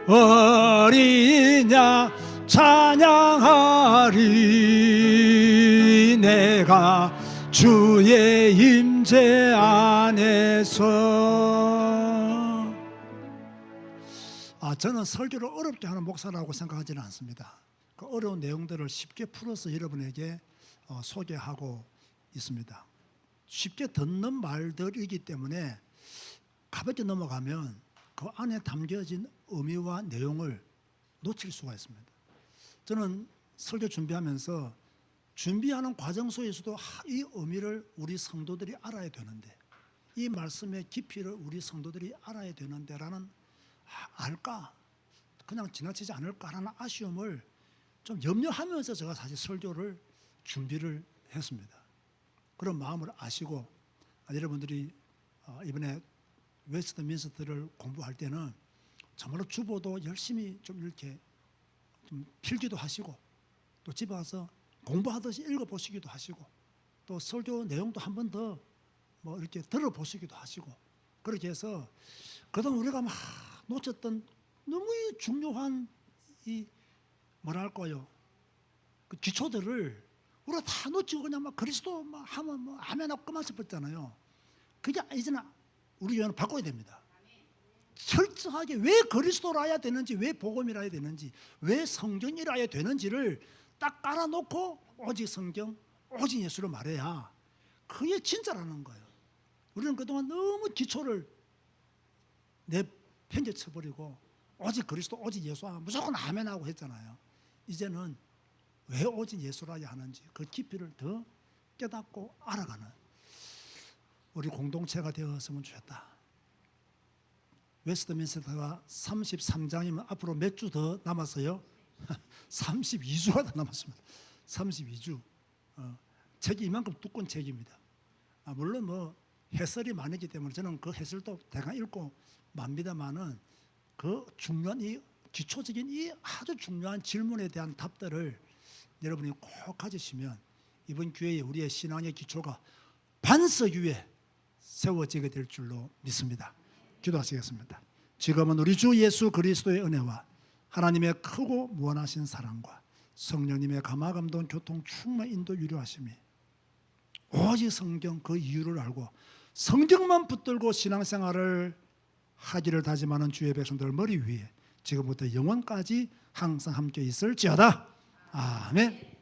어린 양 찬양하리. 내가 주의 임재 안에서. 저는 설교를 어렵게 하는 목사라고 생각하지는 않습니다. 그 어려운 내용들을 쉽게 풀어서 여러분에게 소개하고 있습니다. 쉽게 듣는 말들이기 때문에 가볍게 넘어가면 그 안에 담겨진 의미와 내용을 놓칠 수가 있습니다. 저는 설교 준비하면서 준비하는 과정 속에서도 이 의미를 우리 성도들이 알아야 되는데, 이 말씀의 깊이를 우리 성도들이 알아야 되는데라는 알까? 그냥 지나치지 않을까라는 아쉬움을 좀 염려하면서 제가 사실 설교를 준비를 했습니다. 그런 마음을 아시고 여러분들이 이번에 웨스트민스터를 공부할 때는 정말로 주보도 열심히 좀 이렇게 좀 필기도 하시고 또 집에 와서 공부하듯이 읽어보시기도 하시고 또 설교 내용도 한 번 더 뭐 이렇게 들어보시기도 하시고 그렇게 해서 그동안 우리가 막 놓쳤던 너무 중요한 이 뭐랄까요 그 기초들을 우리가 다 놓치고 그냥 막 그리스도 막 하면 뭐 아멘 하고 그만 싶었잖아요. 그게 이제는 우리 교회는 바꿔야 됩니다. 철저하게 왜 그리스도라 해야 되는지, 왜 복음이라 해야 되는지, 왜 성경이라 해야 되는지를 딱 깔아놓고 오직 성경, 오직 예수를 말해야 그게 진짜라는 거예요. 우리는 그동안 너무 기초를 내팽개쳐버리고 오직 그리스도, 오직 예수, 무조건 아멘하고 했잖아요. 이제는 왜 오직 예수라 해야 하는지 그 깊이를 더 깨닫고 알아가는 우리 공동체가 되었으면 좋겠다. 웨스트민스터가 33장이면 앞으로 몇 주 더 남았어요? 32주가 더 남았습니다. 32주. 책이 이만큼 두꺼운 책입니다. 물론 뭐 해설이 많기 때문에 저는 그 해설도 대강 읽고 맙니다만은 그 중요한 이 기초적인 이 아주 중요한 질문에 대한 답들을 여러분이 꼭 가지시면 이번 기회에 우리의 신앙의 기초가 반석 위에 세워지게 될 줄로 믿습니다. 기도하시겠습니다. 지금은 우리 주 예수 그리스도의 은혜와 하나님의 크고 무한하신 사랑과 성령님의 감화감동 교통 충만 인도 유료하심이 오직 성경 그 이유를 알고 성경만 붙들고 신앙생활을 하기를 다짐하는 주의 백성들 머리 위에 지금부터 영원까지 항상 함께 있을지어다. 아멘.